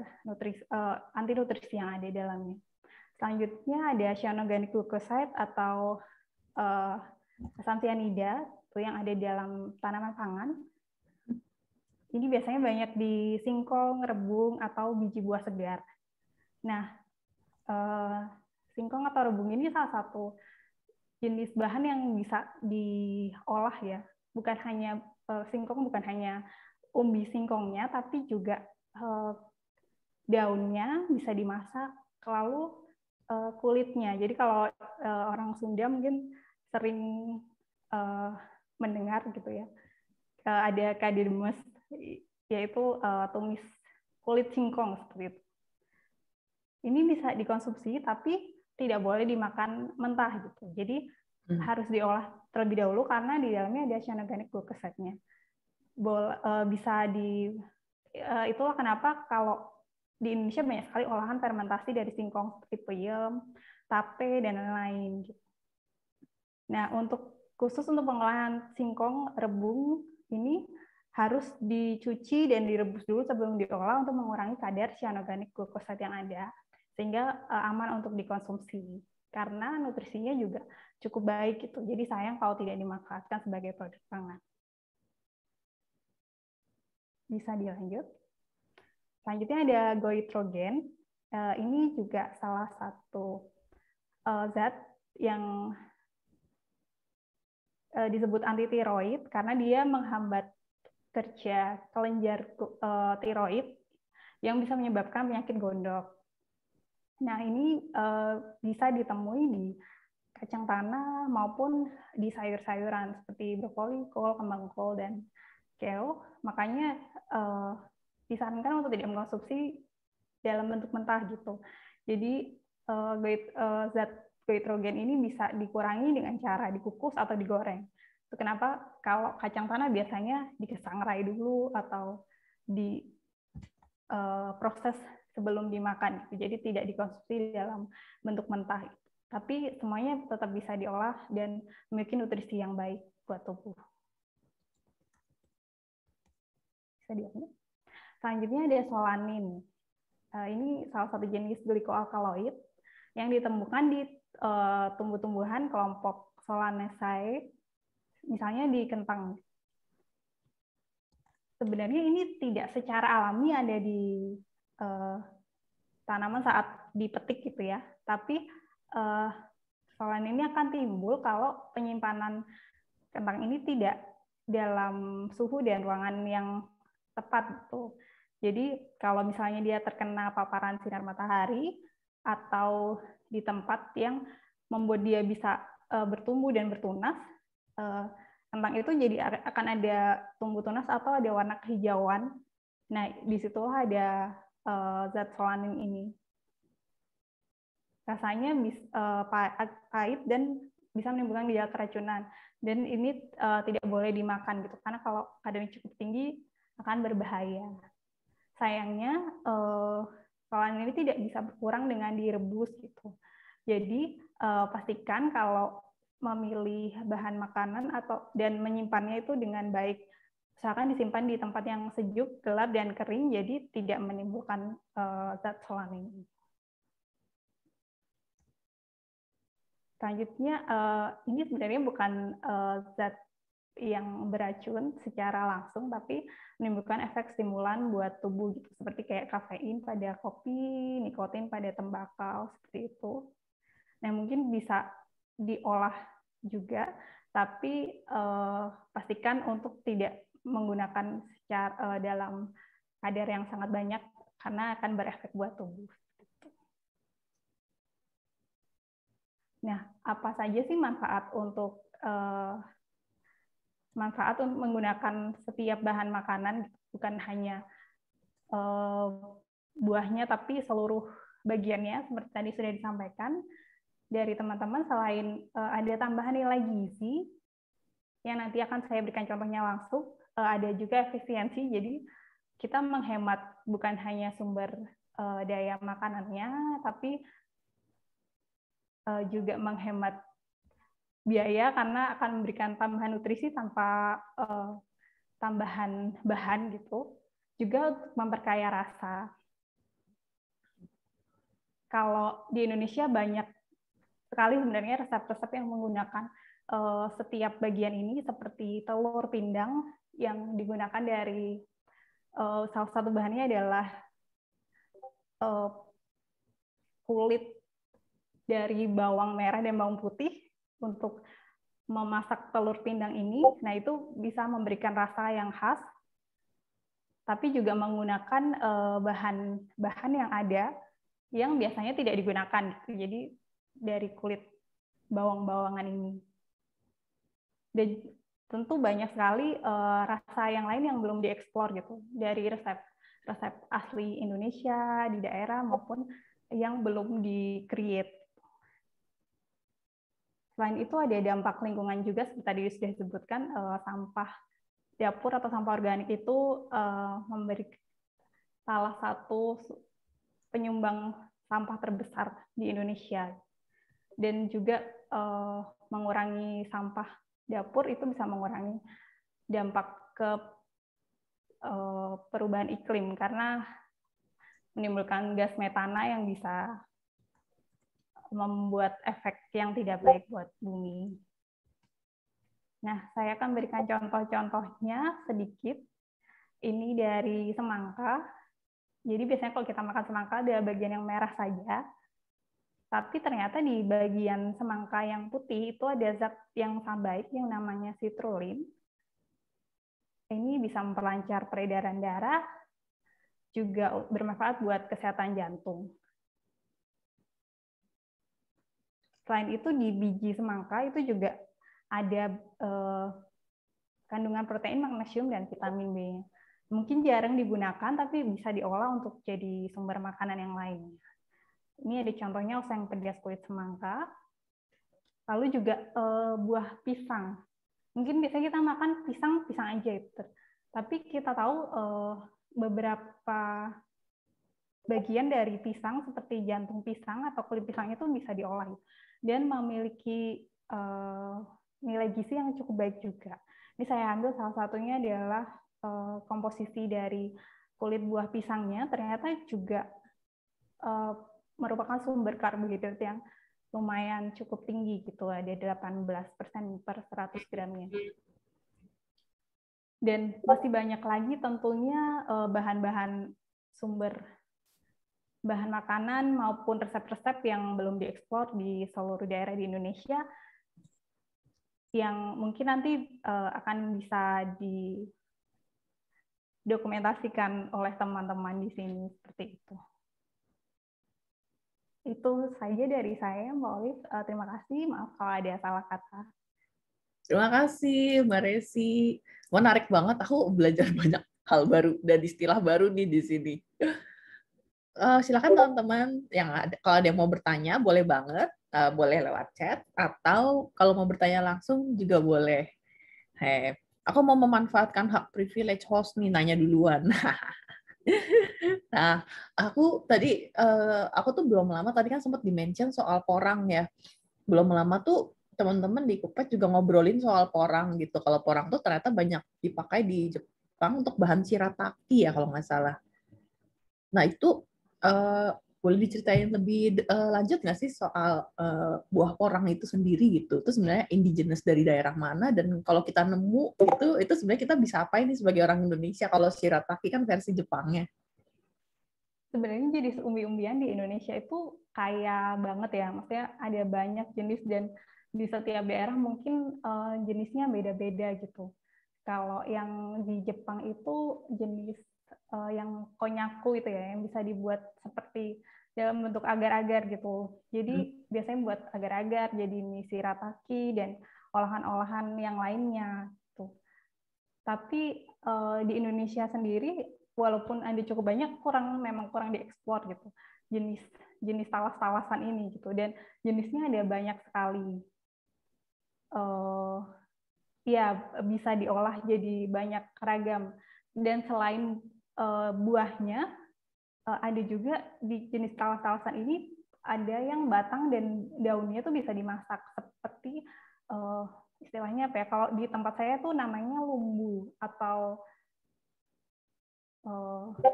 anti nutrisi yang ada di dalamnya. Selanjutnya ada cyanogenic glucoside atau asam cyanida itu yang ada di dalam tanaman pangan. Ini biasanya banyak di singkong, rebung, atau biji buah segar. Nah, singkong atau rebung ini salah satu jenis bahan yang bisa diolah ya. Bukan hanya singkong, bukan hanya umbi singkongnya, tapi juga daunnya bisa dimasak, lalu kulitnya. Jadi kalau orang Sunda mungkin sering mendengar gitu ya, ada kadirmes, yaitu tumis kulit singkong seperti itu. Ini bisa dikonsumsi, tapi tidak boleh dimakan mentah gitu. Jadi harus diolah terlebih dahulu karena di dalamnya ada cyanogenic glucoside-nya. Itulah kenapa kalau di Indonesia banyak sekali olahan fermentasi dari singkong seperti peyem, tape, dan lain-lain. Nah, khusus untuk pengolahan singkong rebung ini harus dicuci dan direbus dulu sebelum diolah untuk mengurangi kadar cyanogenic glucoside yang ada, sehingga aman untuk dikonsumsi. Karena nutrisinya juga cukup baik gitu. Jadi sayang kalau tidak dimanfaatkan sebagai produk pangan. Bisa dilanjut. Selanjutnya ada goitrogen. Ini juga salah satu zat yang disebut anti tiroid karena dia menghambat kerja kelenjar tiroid yang bisa menyebabkan penyakit gondok. Nah, ini bisa ditemui di kacang tanah maupun di sayur-sayuran seperti brokoli, kol, kembang kol, dan kale. Makanya disarankan untuk tidak mengkonsumsi dalam bentuk mentah gitu. Jadi zat goitrogen ini bisa dikurangi dengan cara dikukus atau digoreng. Itu kenapa kalau kacang tanah biasanya disangrai dulu atau di proses sebelum dimakan. Jadi tidak dikonsumsi dalam bentuk mentah. Tapi semuanya tetap bisa diolah dan memiliki nutrisi yang baik buat tubuh. Bisa diambil. Selanjutnya ada solanin. Ini salah satu jenis glikoalkaloid yang ditemukan di tumbuh-tumbuhan kelompok Solanaceae, misalnya di kentang. Sebenarnya ini tidak secara alami ada di tanaman saat dipetik gitu ya, tapi solanin ini akan timbul kalau penyimpanan kentang ini tidak dalam suhu dan ruangan yang tepat gitu. Jadi kalau misalnya dia terkena paparan sinar matahari atau di tempat yang membuat dia bisa bertumbuh dan bertunas, kentang itu jadi akan ada tumbuh tunas atau ada warna kehijauan. Nah, disitulah ada zat solanin ini. Rasanya pahit dan bisa menimbulkan gejala keracunan. Dan ini tidak boleh dimakan gitu, karena kalau kadarnya cukup tinggi akan berbahaya. Sayangnya solanin ini tidak bisa berkurang dengan direbus gitu. Jadi pastikan kalau memilih bahan makanan dan menyimpannya itu dengan baik. Misalkan disimpan di tempat yang sejuk, gelap, dan kering, jadi tidak menimbulkan zat solanin. Selanjutnya, ini sebenarnya bukan zat yang beracun secara langsung, tapi menimbulkan efek stimulan buat tubuh, gitu, seperti kayak kafein pada kopi, nikotin pada tembakau, seperti itu. Nah, mungkin bisa diolah juga, tapi pastikan untuk tidak menggunakan secara dalam kadar yang sangat banyak karena akan berefek buat tubuh. Nah, apa saja sih manfaat untuk menggunakan setiap bahan makanan, bukan hanya buahnya, tapi seluruh bagiannya seperti tadi sudah disampaikan dari teman-teman. Selain ada tambahan nilai gizi yang nanti akan saya berikan contohnya langsung, ada juga efisiensi. Jadi kita menghemat bukan hanya sumber daya makanannya, tapi juga menghemat biaya karena akan memberikan tambahan nutrisi tanpa tambahan bahan gitu. Juga untuk memperkaya rasa. Kalau di Indonesia banyak sekali sebenarnya resep-resep yang menggunakan setiap bagian ini, seperti telur pindang yang digunakan dari salah satu bahannya adalah kulit dari bawang merah dan bawang putih untuk memasak telur pindang ini. Nah, itu bisa memberikan rasa yang khas, tapi juga menggunakan bahan-bahan yang ada yang biasanya tidak digunakan. Jadi dari kulit bawang-bawangan ini. Dan tentu banyak sekali rasa yang lain yang belum dieksplor gitu, dari resep asli Indonesia di daerah maupun yang belum di-create. Selain itu ada dampak lingkungan juga, seperti tadi sudah disebutkan, sampah dapur atau sampah organik itu memberi salah satu penyumbang sampah terbesar di Indonesia. Dan juga mengurangi sampah dapur itu bisa mengurangi dampak ke perubahan iklim karena menimbulkan gas metana yang bisa membuat efek yang tidak baik buat bumi. Nah, saya akan berikan contoh-contohnya sedikit. Ini dari semangka. Jadi biasanya kalau kita makan semangka ada bagian yang merah saja. Tapi ternyata di bagian semangka yang putih itu ada zat yang sangat baik yang namanya citrulline. Ini bisa memperlancar peredaran darah, juga bermanfaat buat kesehatan jantung. Selain itu di biji semangka itu juga ada kandungan protein, magnesium, dan vitamin B. Mungkin jarang digunakan, tapi bisa diolah untuk jadi sumber makanan yang lain. Ini ada contohnya oseng pedas kulit semangka. Lalu juga buah pisang. Mungkin biasanya kita makan pisang aja itu. Tapi kita tahu beberapa bagian dari pisang seperti jantung pisang atau kulit pisang itu bisa diolah dan memiliki nilai gizi yang cukup baik juga. Ini saya ambil salah satunya adalah komposisi dari kulit buah pisangnya, ternyata juga merupakan sumber karbohidrat yang lumayan cukup tinggi gitu, ada 18% per 100 gramnya. Dan masih banyak lagi tentunya bahan-bahan sumber bahan makanan maupun resep-resep yang belum dieksplor di seluruh daerah di Indonesia yang mungkin nanti akan bisa didokumentasikan oleh teman-teman di sini seperti itu. Itu saja dari saya, Mbak Olive. Terima kasih. Maaf kalau ada salah kata. Terima kasih, Mbak Resi. Menarik banget. Aku belajar banyak hal baru dan istilah baru nih di sini. Silakan teman-teman yang ada, kalau ada yang mau bertanya, boleh banget. Boleh lewat chat, atau kalau mau bertanya langsung juga boleh. Aku mau memanfaatkan hak privilege host nih, nanya duluan. Nah, aku tuh belum lama tadi kan sempat di-mention soal porang ya. Belum lama tuh teman-teman di Cookpad juga ngobrolin soal porang gitu. Kalau porang tuh ternyata banyak dipakai di Jepang untuk bahan shirataki ya kalau nggak salah. Nah, itu boleh diceritain lebih lanjut nggak sih soal buah porang itu sendiri gitu? Itu sebenarnya indigenous dari daerah mana, dan kalau kita nemu itu sebenarnya kita bisa apa ini sebagai orang Indonesia? Kalau shirataki kan versi Jepangnya. Sebenarnya jenis umbi-umbian di Indonesia itu kaya banget ya, maksudnya ada banyak jenis dan di setiap daerah mungkin jenisnya beda-beda gitu. Kalau yang di Jepang itu jenis yang konyaku itu ya, yang bisa dibuat seperti dalam bentuk agar-agar gitu. Jadi biasanya buat agar-agar, jadi mie shirataki dan olahan-olahan yang lainnya. Gitu. Tapi di Indonesia sendiri, walaupun ada cukup banyak, memang kurang dieksplor gitu jenis talas-talasan ini gitu, dan jenisnya ada banyak sekali. Ya bisa diolah jadi banyak ragam, dan selain buahnya ada juga di jenis talas-talasan ini ada yang batang dan daunnya tuh bisa dimasak seperti istilahnya apa ya, kalau di tempat saya tuh namanya lumbu atau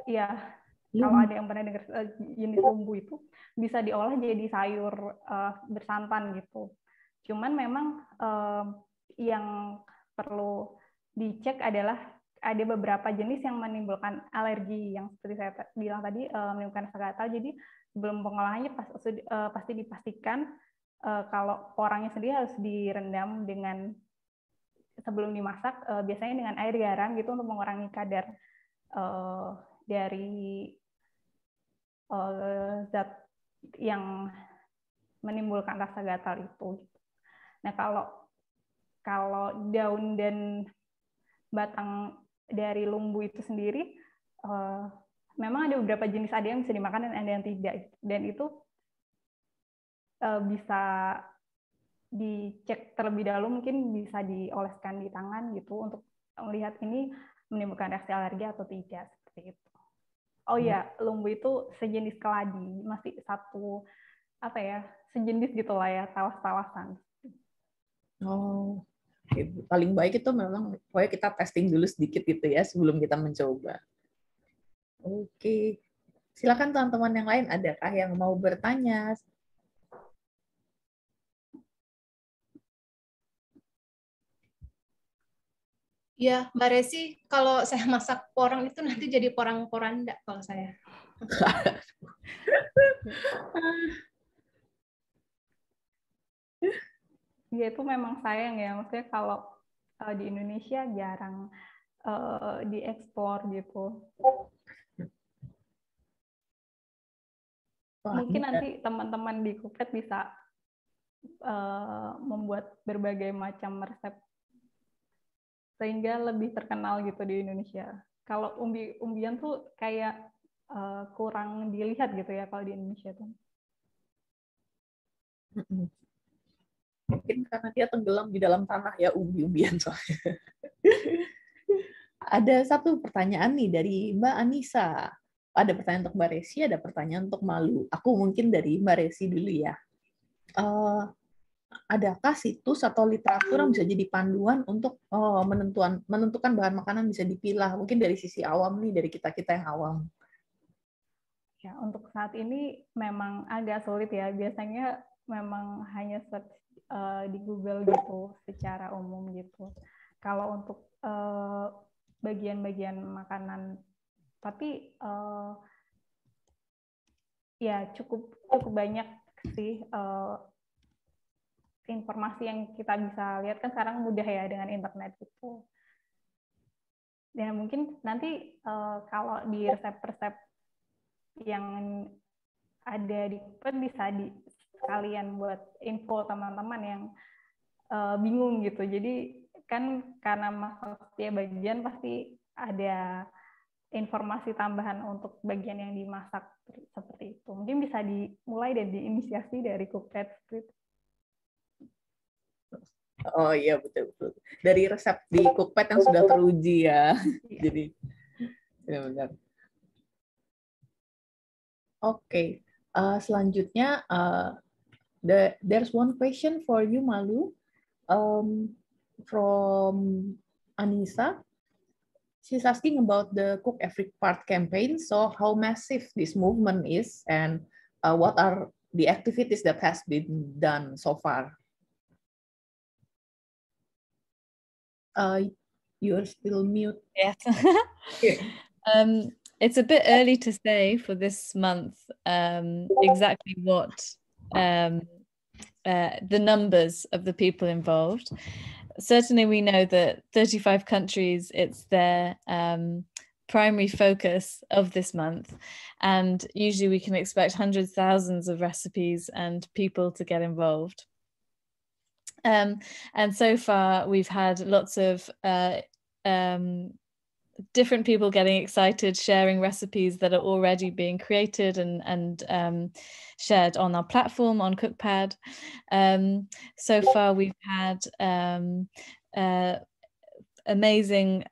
ya kalau ada yang pernah dengar jenis lumbu itu bisa diolah jadi sayur bersantan gitu. Cuman memang yang perlu dicek adalah ada beberapa jenis yang menimbulkan alergi, yang seperti saya bilang tadi menimbulkan rasa gatal. Jadi sebelum pengolahannya pasti dipastikan kalau porangnya sendiri harus direndam dengan sebelum dimasak, biasanya dengan air garam gitu untuk mengurangi kadar dari zat yang menimbulkan rasa gatal itu. Nah, kalau daun dan batang dari lumbu itu sendiri, memang ada beberapa jenis, ada yang bisa dimakan dan ada yang tidak. Dan itu bisa dicek terlebih dahulu, mungkin bisa dioleskan di tangan gitu untuk melihat ini menimbulkan reaksi alergi atau tidak, seperti itu. Oh ya, lumbu itu sejenis keladi, masih satu sejenis gitulah ya, talas-talasan. Oh, paling baik itu memang pokoknya kita testing dulu sedikit gitu ya sebelum kita mencoba. Oke, silakan teman-teman yang lain, adakah yang mau bertanya? Ya, Mbak Resi, kalau saya masak porang itu nanti jadi porang-poranda kalau saya. Ya itu memang sayang ya, maksudnya kalau di Indonesia jarang diekspor gitu. Mungkin nanti teman-teman di Cookpad bisa membuat berbagai macam resep sehingga lebih terkenal gitu di Indonesia. Kalau umbi-umbian tuh kayak kurang dilihat gitu ya kalau di Indonesia tuh. Mungkin karena dia tenggelam di dalam tanah ya, umbi-umbian soalnya. Ada satu pertanyaan nih dari Mbak Anissa. Ada pertanyaan untuk Mbak Resi, ada pertanyaan untuk Malu. Aku mungkin dari Mbak Resi dulu ya. Adakah situs atau literatur yang bisa jadi panduan untuk menentukan bahan makanan bisa dipilah? Mungkin dari sisi awam nih, dari kita-kita yang awam. Ya, untuk saat ini memang agak sulit ya. Biasanya memang hanya search di Google gitu secara umum gitu. Kalau untuk bagian-bagian makanan, tapi ya cukup banyak sih informasi yang kita bisa lihat, kan sekarang mudah ya dengan internet gitu. Dan mungkin nanti kalau di resep-resep yang ada di Cookpad bisa sekalian buat info teman-teman yang bingung gitu. Jadi kan karena masak setiap bagian pasti ada informasi tambahan untuk bagian yang dimasak seperti itu. Mungkin bisa dimulai dan diinisiasi dari Cookpad seperti itu. Oh iya, betul. Dari resep di Cookpad yang sudah teruji ya. Iya. Jadi benar-benar. Oke. Selanjutnya there's one question for you, Malu, from Anissa. She's asking about the Cook Every Part campaign. So how massive this movement is, and what are the activities that has been done so far? You're still mute. Yes. It's a bit early to say for this month exactly what the numbers of the people involved. Certainly we know that 35 countries, it's their primary focus of this month, and usually we can expect hundreds, thousands of recipes and people to get involved. And so far we've had lots of different people getting excited, sharing recipes that are already being created and shared on our platform on Cookpad. So far we've had amazing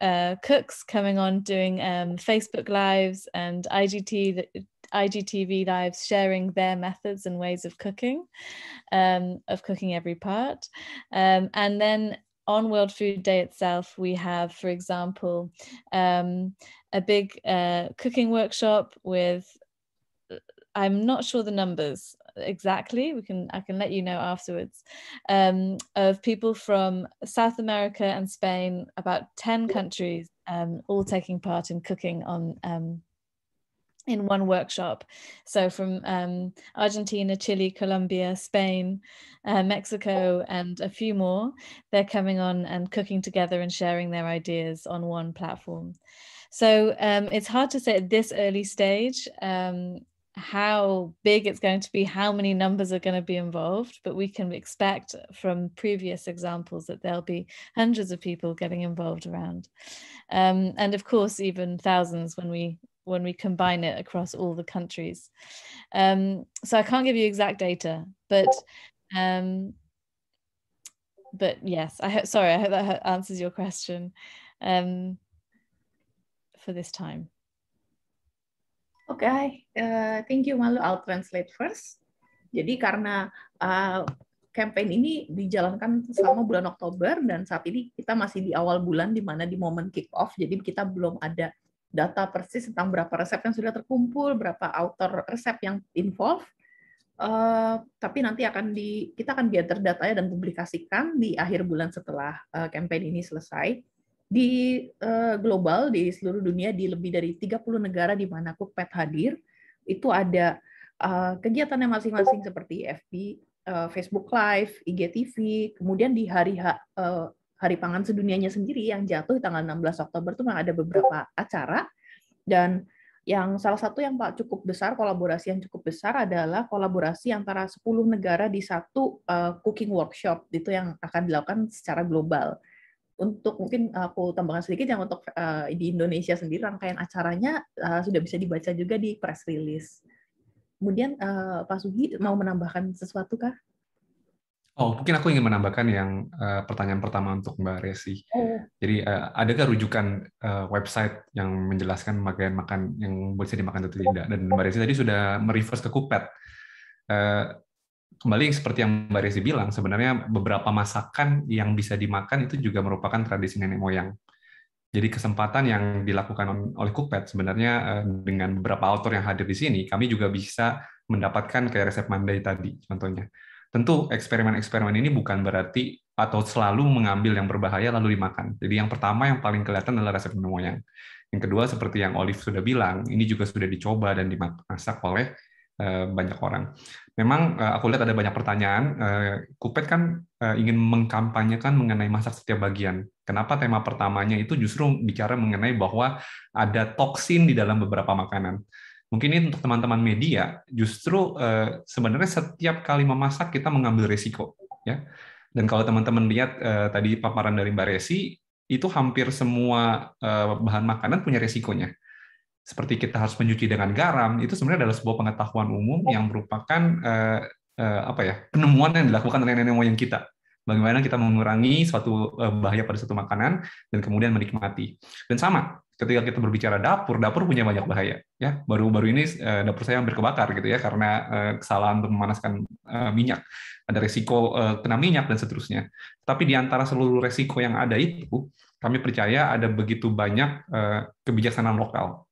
cooks coming on doing Facebook Lives and IGTV Lives, sharing their methods and ways of cooking every part. And then on World Food Day itself, we have, for example, a big cooking workshop with, I'm not sure the numbers exactly, I can let you know afterwards, of people from South America and Spain, about 10 countries, all taking part in cooking on in one workshop. So from Argentina, Chile, Colombia, Spain, Mexico, and a few more, they're coming on and cooking together and sharing their ideas on one platform. So it's hard to say at this early stage how big it's going to be, how many numbers are going to be involved, but we can expect from previous examples that there'll be hundreds of people getting involved around. And of course, even thousands when we combine it across all the countries. So I can't give you exact data, but yes, I hope that answers your question for this time. Okay, thank you Malu. I'll translate first. Jadi karena campaign ini dijalankan selama bulan Oktober dan saat ini kita masih di awal bulan di mana di momen kick off, jadi kita belum ada data persis tentang berapa resep yang sudah terkumpul, berapa author resep yang involved. Tapi nanti kita akan gather datanya dan publikasikan di akhir bulan setelah campaign ini selesai. Di global, di seluruh dunia, di lebih dari 30 negara di mana Cookpad hadir, itu ada kegiatannya masing-masing seperti FB, Facebook Live, IGTV, kemudian di Hari Pangan Sedunianya sendiri yang jatuh di tanggal 16 Oktober itu memang ada beberapa acara, dan yang salah satu yang cukup besar, kolaborasi yang cukup besar adalah kolaborasi antara 10 negara di satu cooking workshop, itu yang akan dilakukan secara global. Untuk mungkin aku tambahkan sedikit yang untuk di Indonesia sendiri rangkaian acaranya sudah bisa dibaca juga di press release. Kemudian Pak Sugi mau menambahkan sesuatu kah? Oh, mungkin aku ingin menambahkan yang pertanyaan pertama untuk Mbak Resi. Jadi adakah rujukan website yang menjelaskan bagian makan yang bisa dimakan atau tidak? Dan Mbak Resi tadi sudah mereverse ke Cookpad. Kembali seperti yang Mbak Resi bilang, sebenarnya beberapa masakan yang bisa dimakan itu juga merupakan tradisi nenek moyang. Jadi kesempatan yang dilakukan oleh Cookpad sebenarnya dengan beberapa author yang hadir di sini, kami juga bisa mendapatkan kayak resep Monday tadi contohnya. Tentu eksperimen-eksperimen ini bukan berarti atau selalu mengambil yang berbahaya lalu dimakan. Jadi yang pertama yang paling kelihatan adalah resep nenek moyang. Yang kedua seperti yang Olive sudah bilang, ini juga sudah dicoba dan dimasak oleh banyak orang. Memang aku lihat ada banyak pertanyaan. Cookpad kan ingin mengkampanyekan mengenai masak setiap bagian. Kenapa tema pertamanya itu justru bicara mengenai bahwa ada toksin di dalam beberapa makanan. Mungkin ini untuk teman-teman media, justru sebenarnya setiap kali memasak kita mengambil resiko, ya. Dan kalau teman-teman lihat tadi paparan dari Mbak Resi, itu hampir semua bahan makanan punya resikonya. Seperti kita harus mencuci dengan garam, itu sebenarnya adalah sebuah pengetahuan umum yang merupakan penemuan yang dilakukan oleh nenek moyang kita. Bagaimana kita mengurangi suatu bahaya pada suatu makanan dan kemudian menikmati. Dan sama, ketika kita berbicara dapur punya banyak bahaya. Ya, baru-baru ini dapur saya hampir kebakar gitu ya karena kesalahan untuk memanaskan minyak. Ada resiko kena minyak dan seterusnya. Tapi di antara seluruh resiko yang ada itu, kami percaya ada begitu banyak kebijaksanaan lokal.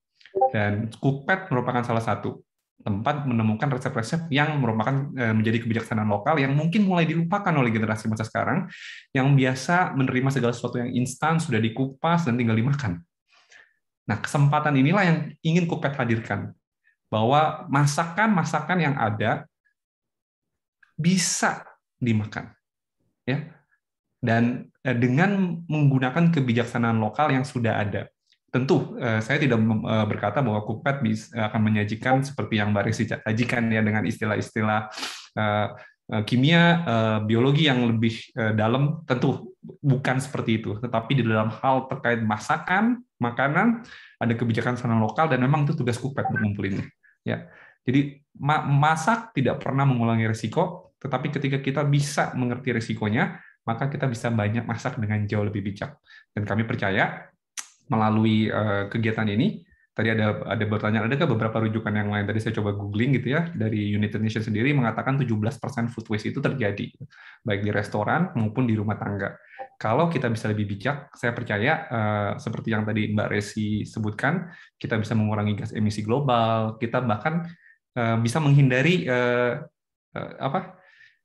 Dan Cookpad merupakan salah satu tempat menemukan resep-resep yang merupakan menjadi kebijaksanaan lokal yang mungkin mulai dilupakan oleh generasi masa sekarang yang biasa menerima segala sesuatu yang instan, sudah dikupas, dan tinggal dimakan. Nah, kesempatan inilah yang ingin Cookpad hadirkan, bahwa masakan-masakan yang ada bisa dimakan. Ya. Dan dengan menggunakan kebijaksanaan lokal yang sudah ada. Tentu, saya tidak berkata bahwa Cookpad akan menyajikan seperti yang Mbak Resi sajikan ya dengan istilah-istilah kimia, biologi yang lebih dalam. Tentu bukan seperti itu. Tetapi di dalam hal terkait masakan, makanan, ada kebijaksanaan lokal dan memang itu tugas Cookpad untuk ngumpulinnya. Ya, jadi masak tidak pernah mengurangi risiko, tetapi ketika kita bisa mengerti risikonya, maka kita bisa banyak masak dengan jauh lebih bijak. Dan kami percaya melalui kegiatan ini, tadi ada pertanyaan, adakah beberapa rujukan yang lain? Tadi saya coba googling gitu ya, dari United Nations sendiri mengatakan 17% food waste itu terjadi, baik di restoran maupun di rumah tangga. Kalau kita bisa lebih bijak, saya percaya seperti yang tadi Mbak Resi sebutkan, kita bisa mengurangi gas emisi global, kita bahkan bisa menghindari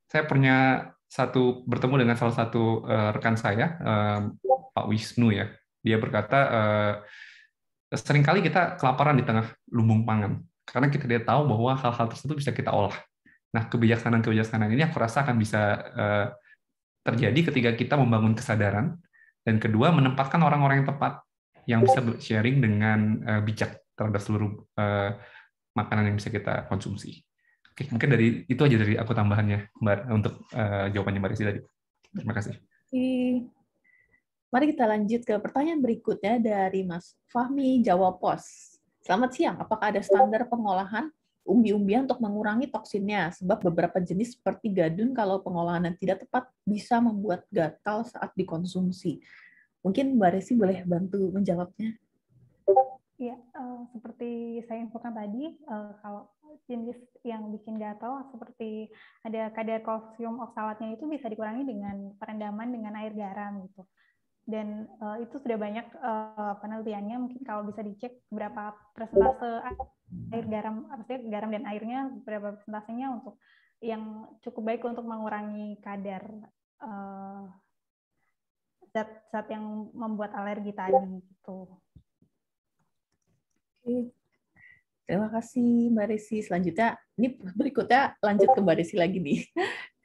saya punya bertemu dengan salah satu rekan saya, Pak Wisnu ya. Dia berkata, seringkali kita kelaparan di tengah lumbung pangan, karena kita tidak tahu bahwa hal-hal tersebut bisa kita olah. Nah, kebijaksanaan ini aku rasa akan bisa terjadi ketika kita membangun kesadaran, dan kedua, menempatkan orang-orang yang tepat, yang bisa sharing dengan bijak terhadap seluruh makanan yang bisa kita konsumsi. Oke, mungkin itu aja dari aku tambahannya, Mbak, untuk jawabannya Mbak Resi tadi. Terima kasih. Mari kita lanjut ke pertanyaan berikutnya dari Mas Fahmi Jawa Pos. Selamat siang, apakah ada standar pengolahan umbi-umbian untuk mengurangi toksinnya? Sebab beberapa jenis seperti gadun kalau pengolahan yang tidak tepat bisa membuat gatal saat dikonsumsi. Mungkin Mbak Resi boleh bantu menjawabnya? Ya, seperti saya infokan tadi, kalau jenis yang bikin gatal seperti ada kadar kalsium oksalatnya itu bisa dikurangi dengan perendaman dengan air garam gitu. Dan itu sudah banyak penelitiannya, mungkin kalau bisa dicek berapa persentase air garam, artinya garam dan airnya berapa persentasenya untuk yang cukup baik untuk mengurangi kadar zat-zat yang membuat alergi tadi gitu. Oke. Terima kasih Mbak Resi. Selanjutnya, ini berikutnya lanjut ke Mbak Resi lagi nih.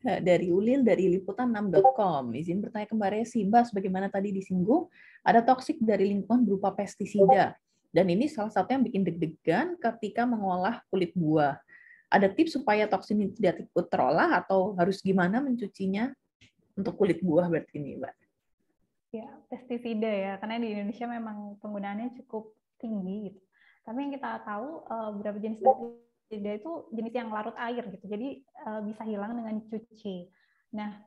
Dari Ulil, dari liputan6.com. Izin bertanya ke Mbak Resi, Mbak, sebagaimana tadi disinggung, ada toksik dari lingkungan berupa pestisida. Dan ini salah satu yang bikin deg-degan ketika mengolah kulit buah. Ada tips supaya toksin ini tidak ikut terolah atau harus gimana mencucinya untuk kulit buah berarti ini, Mbak? Ya, pestisida ya, karena di Indonesia memang penggunaannya cukup tinggi gitu. Tapi yang kita tahu beberapa jenis pestisida itu jenis yang larut air gitu, jadi bisa hilang dengan cuci. Nah,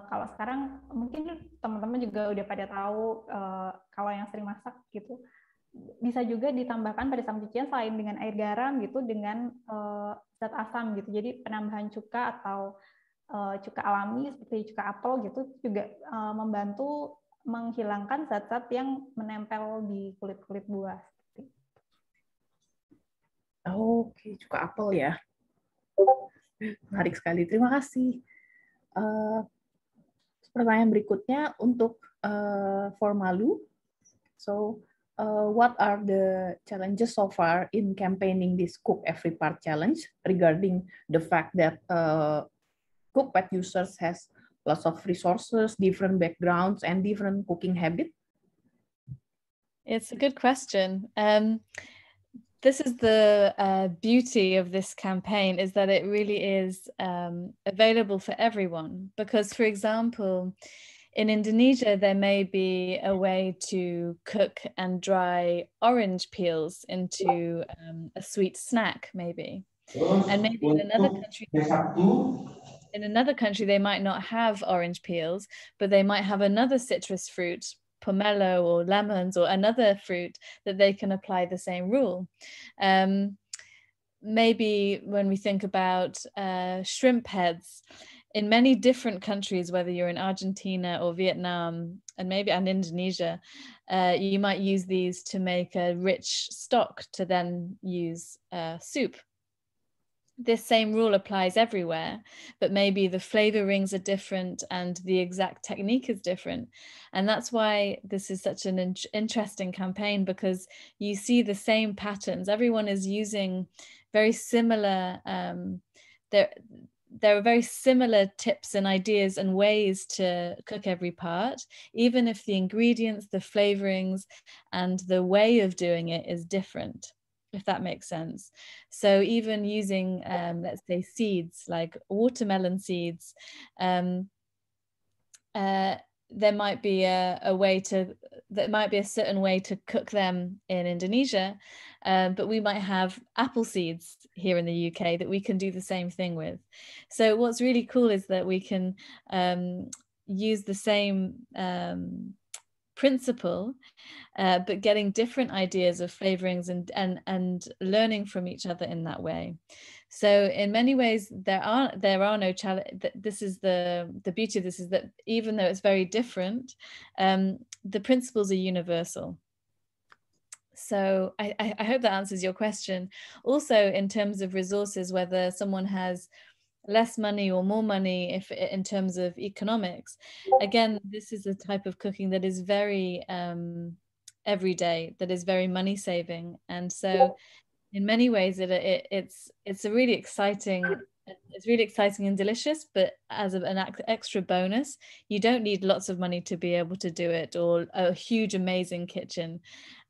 kalau sekarang mungkin teman-teman juga udah pada tahu kalau yang sering masak gitu, bisa juga ditambahkan pada saat cucian selain dengan air garam gitu, dengan zat asam gitu. Jadi penambahan cuka atau cuka alami seperti cuka apel gitu juga membantu menghilangkan zat-zat yang menempel di kulit-kulit buah. Oke, cuka apel ya. Menarik sekali. Terima kasih. Pertanyaan berikutnya untuk for Malu. So, what are the challenges so far in campaigning this Cook Every Part challenge regarding the fact that Cookpad users has lots of resources, different backgrounds, and different cooking habits? It's a good question. This is the beauty of this campaign, is that it really is available for everyone. Because, for example, in Indonesia, there may be a way to cook and dry orange peels into a sweet snack, maybe. And maybe in another country, they might not have orange peels, but they might have another citrus fruit, pomelo or lemons or another fruit that they can apply the same rule. Maybe when we think about shrimp heads, in many different countries, whether you're in Argentina or Vietnam and maybe Indonesia, you might use these to make a rich stock to then use soup. This same rule applies everywhere, but maybe the flavorings are different and the exact technique is different. And that's why this is such an interesting campaign, because you see the same patterns. Everyone is using very similar, there are very similar tips and ideas and ways to cook every part, even if the ingredients, the flavorings, and the way of doing it is different, if that makes sense. So even using, let's say, seeds like watermelon seeds, there might be a certain way to cook them in Indonesia, but we might have apple seeds here in the UK that we can do the same thing with. So what's really cool is that we can use the same principle, but getting different ideas of flavorings and learning from each other in that way. So in many ways, there are no challenge. This is the beauty of this, is that even though it's very different, the principles are universal. So I hope that answers your question. Also, in terms of resources, whether someone has less money or more money, if in terms of economics, again, this is a type of cooking that is very everyday, that is very money saving, and so in many ways it's a really exciting. It's really exciting and delicious, but as an extra bonus, you don't need lots of money to be able to do it, or a huge, amazing kitchen.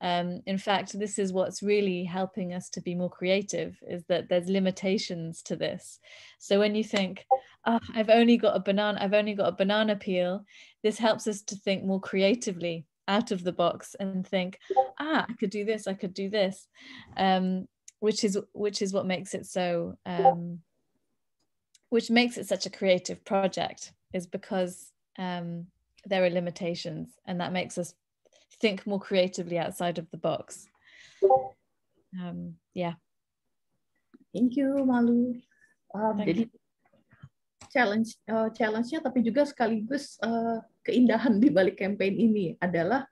In fact, this is what's really helping us to be more creative, is that there's limitations to this. So when you think, oh, I've only got a banana peel, this helps us to think more creatively out of the box and think, I could do this, I could do this, which is what makes it so. Which makes it such a creative project, is because there are limitations, and that makes us think more creatively outside of the box. Yeah. Thank you, Malu. Jadi challenge-nya tapi juga sekaligus keindahan di balik campaign ini adalah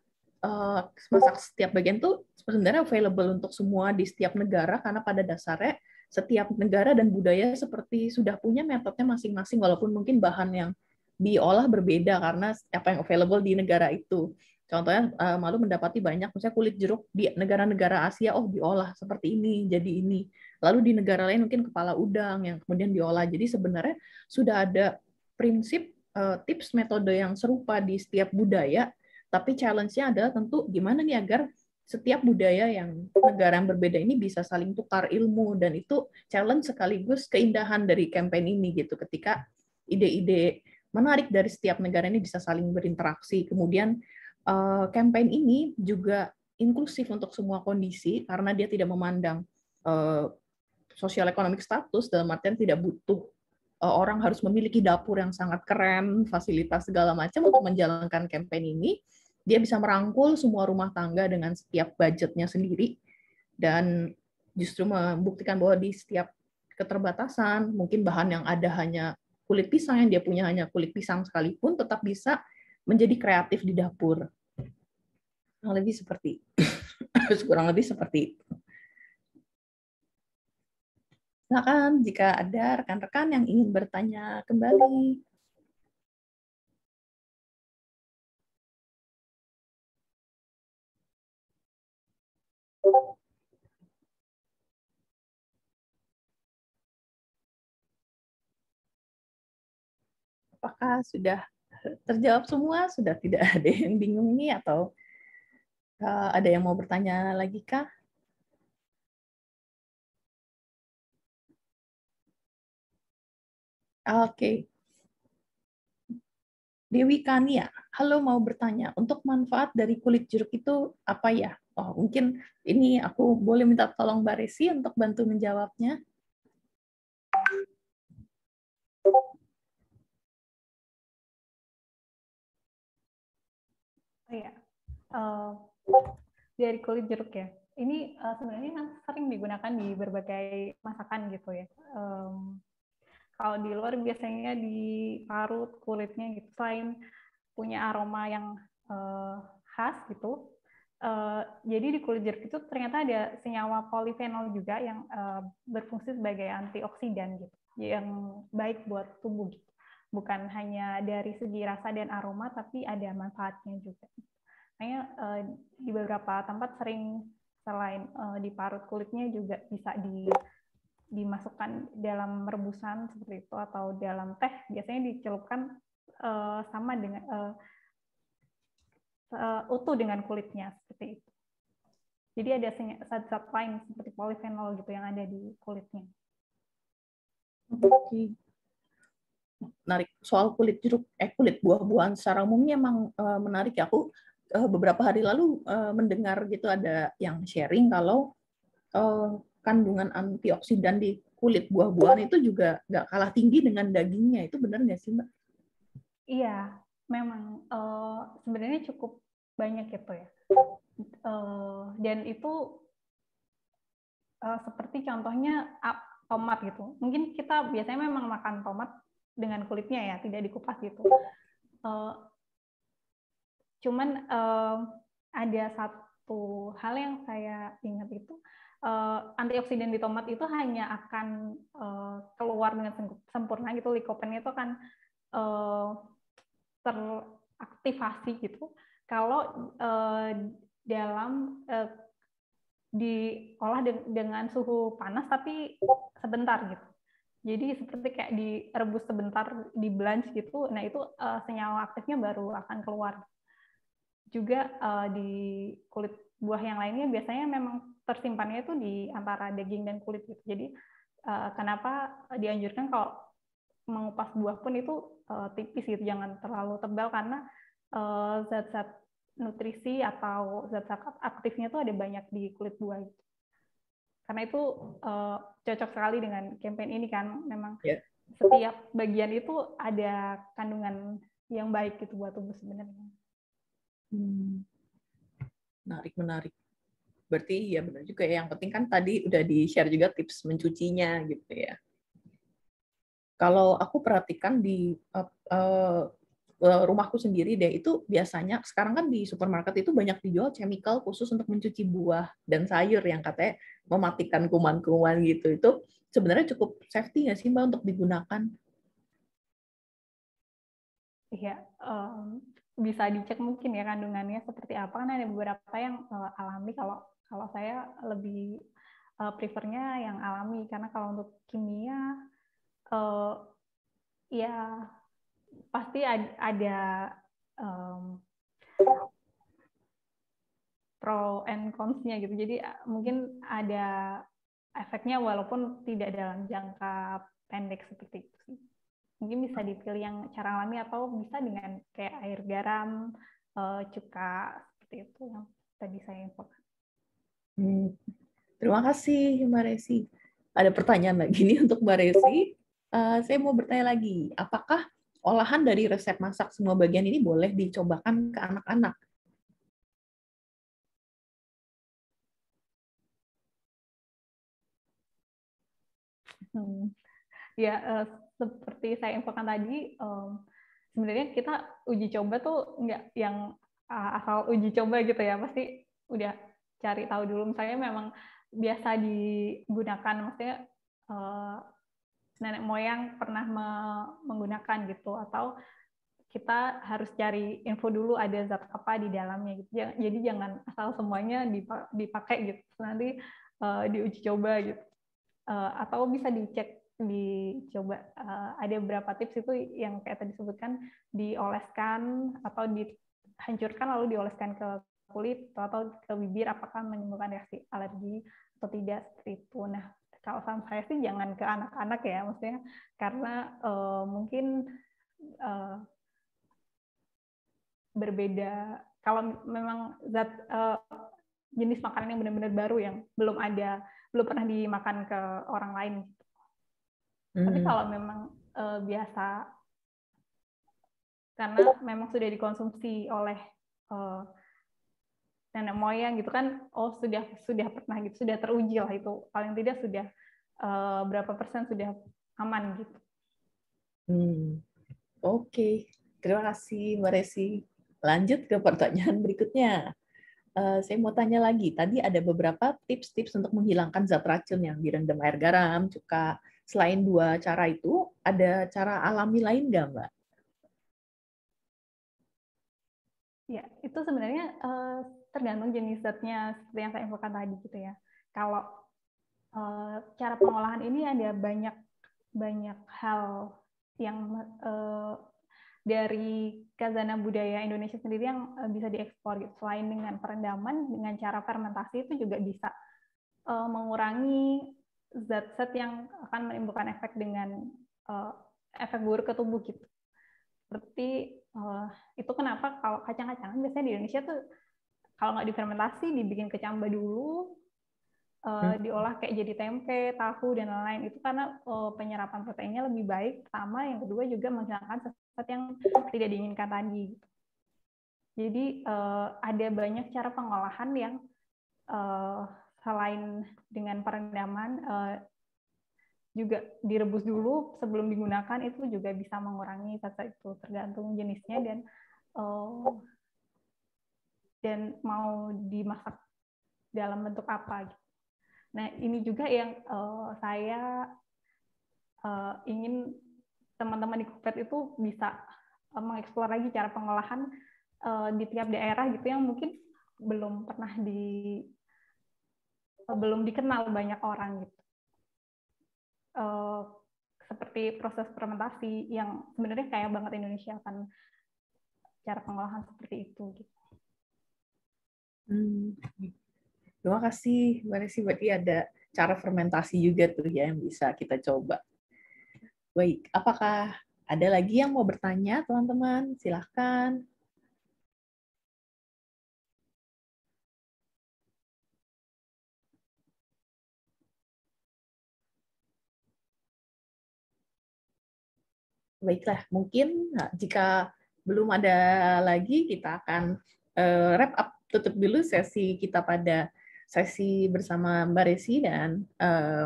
masak setiap bagian tuh sebenarnya available untuk semua di setiap negara, karena pada dasarnya setiap negara dan budaya seperti sudah punya metodenya masing-masing, walaupun mungkin bahan yang diolah berbeda karena apa yang available di negara itu. Contohnya, Malu mendapati banyak, misalnya kulit jeruk di negara-negara Asia, diolah seperti ini, jadi ini. Lalu di negara lain mungkin kepala udang yang kemudian diolah. Jadi sebenarnya sudah ada prinsip, tips, metode yang serupa di setiap budaya, tapi challenge-nya adalah tentu gimana nih agar setiap budaya yang negara yang berbeda ini bisa saling tukar ilmu, dan itu challenge sekaligus keindahan dari campaign ini gitu. Ketika ide-ide menarik dari setiap negara ini bisa saling berinteraksi. Kemudian campaign ini juga inklusif untuk semua kondisi, karena dia tidak memandang sosial economic status, dalam artian tidak butuh orang harus memiliki dapur yang sangat keren, fasilitas segala macam untuk menjalankan campaign ini. Dia bisa merangkul semua rumah tangga dengan setiap budgetnya sendiri, dan justru membuktikan bahwa di setiap keterbatasan, mungkin bahan yang ada hanya kulit pisang, yang dia punya hanya kulit pisang sekalipun, tetap bisa menjadi kreatif di dapur. Kurang lebih seperti itu. Silakan jika ada rekan-rekan yang ingin bertanya kembali. apakah sudah terjawab semua? Sudah tidak ada yang bingung nih atau ada yang mau bertanya lagi kah? Oke. Dewi Kania, halo, mau bertanya, untuk manfaat dari kulit jeruk itu apa ya? Oh, mungkin ini aku boleh minta tolong Mbak Resi untuk bantu menjawabnya. Iya, dari kulit jeruk ya. Ini sebenarnya kan sering digunakan di berbagai masakan gitu ya. Kalau di luar biasanya diparut kulitnya gitu. Selain punya aroma yang khas gitu, jadi di kulit jeruk itu ternyata ada senyawa polifenol juga yang berfungsi sebagai antioksidan gitu, yang baik buat tubuh gitu. Bukan hanya dari segi rasa dan aroma, tapi ada manfaatnya juga. Makanya di beberapa tempat sering selain diparut kulitnya juga bisa dimasukkan dalam rebusan seperti itu, atau dalam teh biasanya dicelupkan sama dengan utuh dengan kulitnya seperti itu. Jadi ada zat-zat lain seperti polifenol gitu yang ada di kulitnya. Oke. Menarik. Soal kulit jeruk, kulit buah-buahan secara umumnya emang menarik ya. Aku beberapa hari lalu mendengar gitu ada yang sharing kalau kandungan antioksidan di kulit buah-buahan itu juga nggak kalah tinggi dengan dagingnya. Itu benar nggak sih, Mbak? Iya, memang sebenarnya cukup banyak gitu ya. Dan itu seperti contohnya tomat gitu. Mungkin kita biasanya memang makan tomat dengan kulitnya ya, tidak dikupas gitu. Cuman ada satu hal yang saya ingat itu, antioksidan di tomat itu hanya akan keluar dengan sempurna gitu, likopennya itu akan teraktivasi gitu kalau dalam diolah dengan suhu panas tapi sebentar gitu. Jadi seperti kayak direbus sebentar, di blanch gitu. Nah itu senyawa aktifnya baru akan keluar. Juga di kulit buah yang lainnya biasanya memang tersimpannya itu di antara daging dan kulit gitu. Jadi kenapa dianjurkan kalau mengupas buah pun itu tipis gitu, jangan terlalu tebal karena zat-zat nutrisi atau zat-zat aktifnya itu ada banyak di kulit buah gitu. Karena itu cocok sekali dengan campaign ini kan, memang setiap bagian itu ada kandungan yang baik gitu buat tubuh sebenarnya. Menarik. Berarti ya benar juga ya. Yang penting kan tadi udah di-share juga tips mencucinya gitu ya. Kalau aku perhatikan di rumahku sendiri deh, itu biasanya sekarang kan di supermarket itu banyak dijual chemical khusus untuk mencuci buah dan sayur yang katanya mematikan kuman-kuman gitu. Itu sebenarnya cukup safety nggak sih Mbak untuk digunakan? Iya, bisa dicek mungkin ya kandungannya seperti apa. Kan ada beberapa yang alami. Kalau saya lebih prefernya yang alami, karena kalau untuk kimia ya pasti ada pro and cons-nya gitu. Jadi mungkin ada efeknya walaupun tidak dalam jangka pendek seperti itu sih. Mungkin bisa dipilih yang cara alami atau bisa dengan kayak air garam, cuka, seperti itu yang tadi saya infokan. Terima kasih Mbak Resi. Ada pertanyaan lagi nih untuk Mbak Resi. Saya mau bertanya lagi, apakah olahan dari resep masak semua bagian ini boleh dicobakan ke anak-anak? Ya, seperti saya infokan tadi, sebenarnya kita uji coba tuh nggak yang asal uji coba gitu ya, pasti udah cari tahu dulu. Misalnya memang biasa digunakan, maksudnya nenek moyang pernah menggunakan gitu, atau kita harus cari info dulu ada zat apa di dalamnya gitu. Jadi jangan asal semuanya dipakai gitu, nanti diuji coba gitu. Atau bisa dicek dicoba. Ada beberapa tips itu yang kayak tadi disebutkan, dioleskan atau dihancurkan lalu dioleskan ke kulit atau ke bibir, apakah menimbulkan reaksi alergi atau tidak, seperti itu. Nah, kalau saran saya sih jangan ke anak-anak ya, maksudnya karena mungkin berbeda. Kalau memang zat jenis makanan yang benar-benar baru yang belum pernah dimakan ke orang lain. Tapi kalau memang biasa, karena memang sudah dikonsumsi oleh nenek moyang gitu kan, sudah pernah gitu, sudah teruji lah itu, paling tidak sudah berapa persen sudah aman gitu. Oke, terima kasih Mbak Resi. Lanjut ke pertanyaan berikutnya. Saya mau tanya lagi, tadi ada beberapa tips-tips untuk menghilangkan zat racun yang direndam air garam, cuka. Selain 2 cara itu, ada cara alami lain nggak, Mbak? Ya, itu sebenarnya tergantung jenis zatnya, seperti yang saya infokan tadi gitu ya. Kalau cara pengolahan ini ada banyak hal yang dari khazanah budaya Indonesia sendiri yang bisa diekspor gitu. Selain dengan perendaman, dengan cara fermentasi itu juga bisa mengurangi zat-zat yang akan menimbulkan efek efek buruk ke tubuh gitu. Seperti itu kenapa kalau kacang-kacangan biasanya di Indonesia tuh kalau nggak difermentasi dibikin kecamba dulu, diolah kayak jadi tempe, tahu dan lain-lain, itu karena penyerapan proteinnya lebih baik pertama, yang kedua juga menghilangkan zat yang tidak diinginkan tadi. Jadi ada banyak cara pengolahan yang selain dengan perendaman juga direbus dulu sebelum digunakan, itu juga bisa mengurangi zat itu, tergantung jenisnya dan mau dimasak dalam bentuk apa gitu. Nah, ini juga yang saya ingin teman-teman di Cookpad itu bisa mengeksplor lagi cara pengolahan di tiap daerah gitu, yang mungkin belum dikenal banyak orang gitu. Seperti proses fermentasi yang sebenarnya kaya banget Indonesia kan cara pengolahan seperti itu gitu. Terima kasih Mbak Resi, berarti ada cara fermentasi juga tuh ya yang bisa kita coba. Baik, apakah ada lagi yang mau bertanya teman-teman? Silahkan. Baiklah, mungkin jika belum ada lagi, kita akan wrap up, tutup dulu sesi kita pada sesi bersama Mbak Resi dan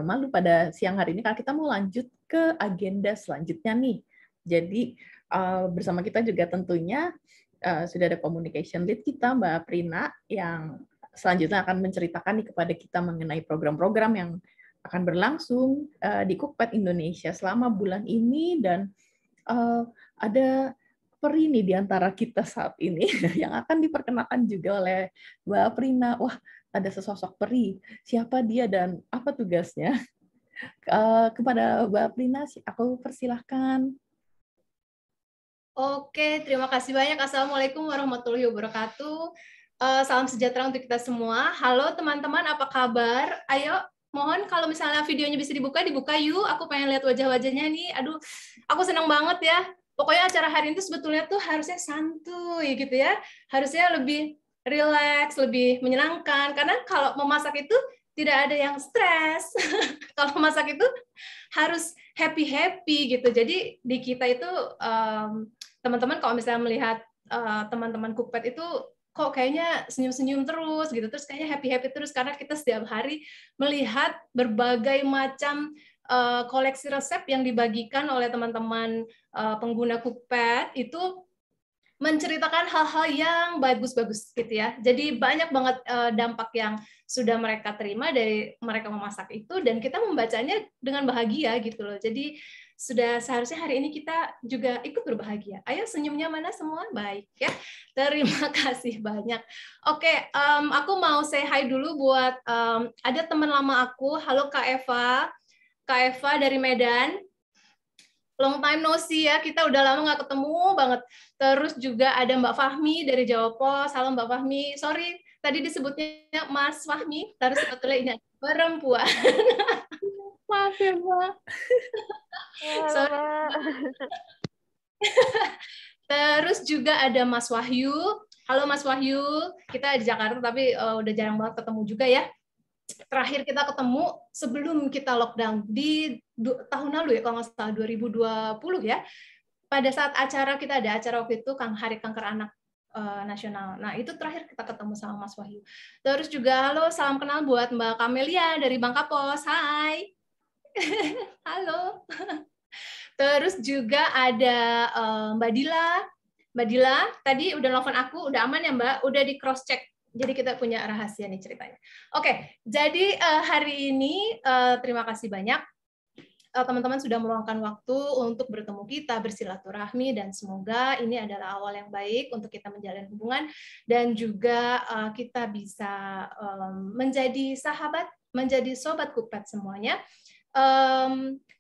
Malu pada siang hari ini, karena kita mau lanjut ke agenda selanjutnya nih. Jadi bersama kita juga tentunya sudah ada communication lead kita, Mbak Prina, yang selanjutnya akan menceritakan nih kepada kita mengenai program-program yang akan berlangsung di Cookpad Indonesia selama bulan ini, dan ada peri nih di antara kita saat ini yang akan diperkenalkan juga oleh Mbak Prina. Wah, ada sesosok peri. Siapa dia dan apa tugasnya? Kepada Mbak Prina, aku persilahkan. Oke, terima kasih banyak. Assalamualaikum warahmatullahi wabarakatuh. Salam sejahtera untuk kita semua. Halo teman-teman, apa kabar? Ayo, mohon kalau misalnya videonya bisa dibuka yuk. Aku pengen lihat wajah-wajahnya nih. Aduh, aku senang banget ya. Pokoknya acara hari ini tuh sebetulnya tuh harusnya santuy gitu ya. Harusnya lebih rileks, lebih menyenangkan. Karena kalau memasak itu tidak ada yang stres. Kalau masak itu harus happy-happy gitu. Jadi di kita itu teman-teman kalau misalnya melihat teman-teman Cookpad itu kok kayaknya senyum-senyum terus gitu, terus kayaknya happy-happy terus, karena kita setiap hari melihat berbagai macam koleksi resep yang dibagikan oleh teman-teman pengguna Cookpad itu menceritakan hal-hal yang bagus-bagus gitu ya. Jadi banyak banget dampak yang sudah mereka terima dari mereka memasak itu, dan kita membacanya dengan bahagia gitu loh. Jadi sudah seharusnya hari ini kita juga ikut berbahagia. Ayo senyumnya mana semua? Baik ya. Terima kasih banyak. Oke, aku mau say hi dulu buat ada teman lama aku. Halo Kak Eva. Kak Eva dari Medan. Long time no see ya, kita udah lama nggak ketemu banget. Terus juga ada Mbak Fahmi dari Jawa Pos. Halo Mbak Fahmi, sorry tadi disebutnya Mas Fahmi, terus sebetulnya ini perempuan. Maaf ya Mbak. Sorry. Terus juga ada Mas Wahyu. Halo Mas Wahyu, kita di Jakarta tapi udah jarang banget ketemu juga ya. Terakhir kita ketemu sebelum kita lockdown di tahun lalu ya, kalau nggak salah 2020 ya. Pada saat kita ada acara waktu itu Hari Kanker Anak Nasional. Nah itu terakhir kita ketemu sama Mas Wahyu. Terus juga halo, salam kenal buat Mbak Kamelia dari Bangka Pos. Hai. Halo. Terus juga ada Mbak Dila. Mbak Dila tadi udah nelfon aku, udah aman ya Mbak? Udah di cross check. Jadi kita punya rahasia nih ceritanya. Oke, jadi hari ini terima kasih banyak teman-teman sudah meluangkan waktu untuk bertemu kita, bersilaturahmi, dan semoga ini adalah awal yang baik untuk kita menjalin hubungan dan juga kita bisa menjadi sahabat, menjadi sobat Cookpad semuanya.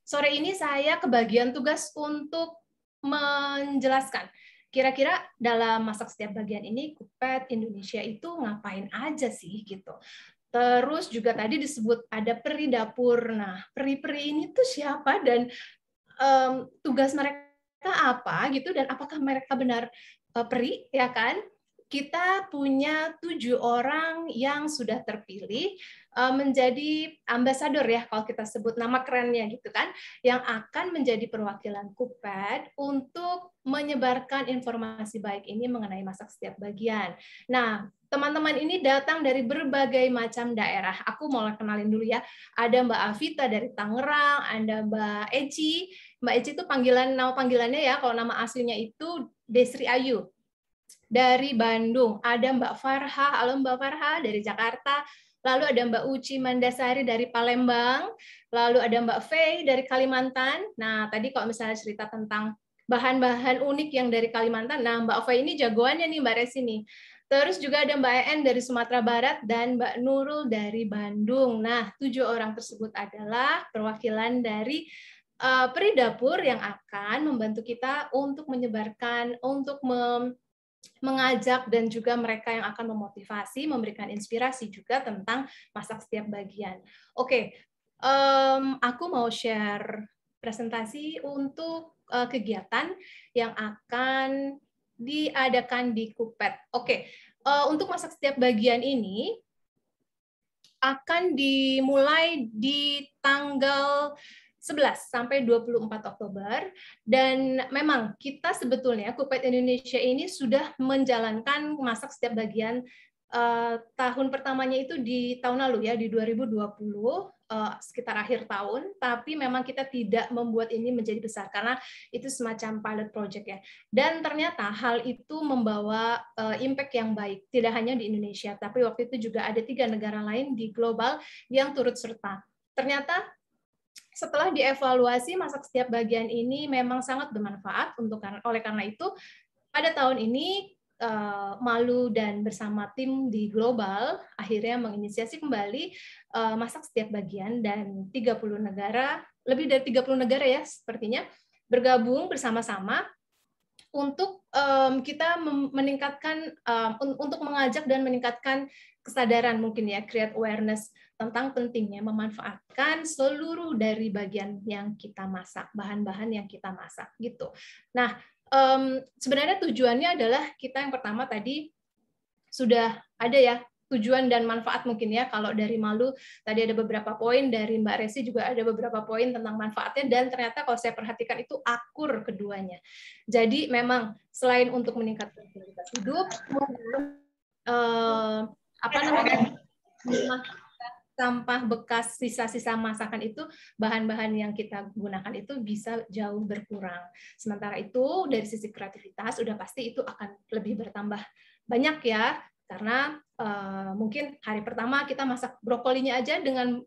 Sore ini saya kebagian tugas untuk menjelaskan kira-kira dalam masak setiap bagian ini Cookpad Indonesia itu ngapain aja sih gitu. Terus juga tadi disebut ada peri dapur. Nah, peri-peri ini tuh siapa dan tugas mereka apa gitu, dan apakah mereka benar peri ya kan? Kita punya 7 orang yang sudah terpilih menjadi ambasador ya, kalau kita sebut nama kerennya gitu kan, yang akan menjadi perwakilan Cookpad untuk menyebarkan informasi baik ini mengenai masak setiap bagian. Nah, teman-teman ini datang dari berbagai macam daerah. Aku mau kenalin dulu ya. Ada Mbak Avita dari Tangerang, ada Mbak Eci. Mbak Eci itu nama panggilannya ya, kalau nama aslinya itu Desri Ayu dari Bandung. Ada Mbak Farha, halo Mbak Farha dari Jakarta. Lalu ada Mbak Uci Mandasari dari Palembang. Lalu ada Mbak Faye dari Kalimantan. Nah, tadi kalau misalnya cerita tentang bahan-bahan unik yang dari Kalimantan, nah Mbak Faye ini jagoannya nih Mbak Resi nih. Terus juga ada Mbak En dari Sumatera Barat dan Mbak Nurul dari Bandung. Nah, 7 orang tersebut adalah perwakilan dari peri dapur yang akan membantu kita untuk menyebarkan, untuk mengajak, dan juga mereka yang akan memotivasi, memberikan inspirasi juga tentang masak setiap bagian. Oke, aku mau share presentasi untuk kegiatan yang akan diadakan di Cookpad. Oke, untuk masak setiap bagian ini akan dimulai di tanggal 11 sampai 24 Oktober, dan memang kita sebetulnya Cookpad Indonesia ini sudah menjalankan masak setiap bagian tahun pertamanya itu di tahun lalu ya, di 2020 sekitar akhir tahun, tapi memang kita tidak membuat ini menjadi besar karena itu semacam pilot project ya. Dan ternyata hal itu membawa impact yang baik, tidak hanya di Indonesia, tapi waktu itu juga ada 3 negara lain di global yang turut serta. Ternyata setelah dievaluasi, masak setiap bagian ini memang sangat bermanfaat oleh karena itu pada tahun ini Malu dan bersama tim di global akhirnya menginisiasi kembali masak setiap bagian, dan 30 negara, lebih dari 30 negara ya sepertinya, bergabung bersama-sama untuk kita meningkatkan, untuk mengajak dan meningkatkan kesadaran mungkin ya, create awareness tentang pentingnya memanfaatkan seluruh dari bagian yang kita masak, bahan-bahan yang kita masak gitu. Nah, sebenarnya tujuannya adalah kita yang pertama tadi sudah ada ya, tujuan dan manfaat mungkin ya. Kalau dari Malu tadi ada beberapa poin, dari Mbak Resi juga ada beberapa poin tentang manfaatnya, dan ternyata kalau saya perhatikan itu akur keduanya. Jadi memang selain untuk meningkatkan kualitas hidup, sampah bekas sisa-sisa masakan itu, bahan-bahan yang kita gunakan itu bisa jauh berkurang. Sementara itu dari sisi kreativitas udah pasti itu akan lebih bertambah banyak ya, karena mungkin hari pertama kita masak brokolinya aja dengan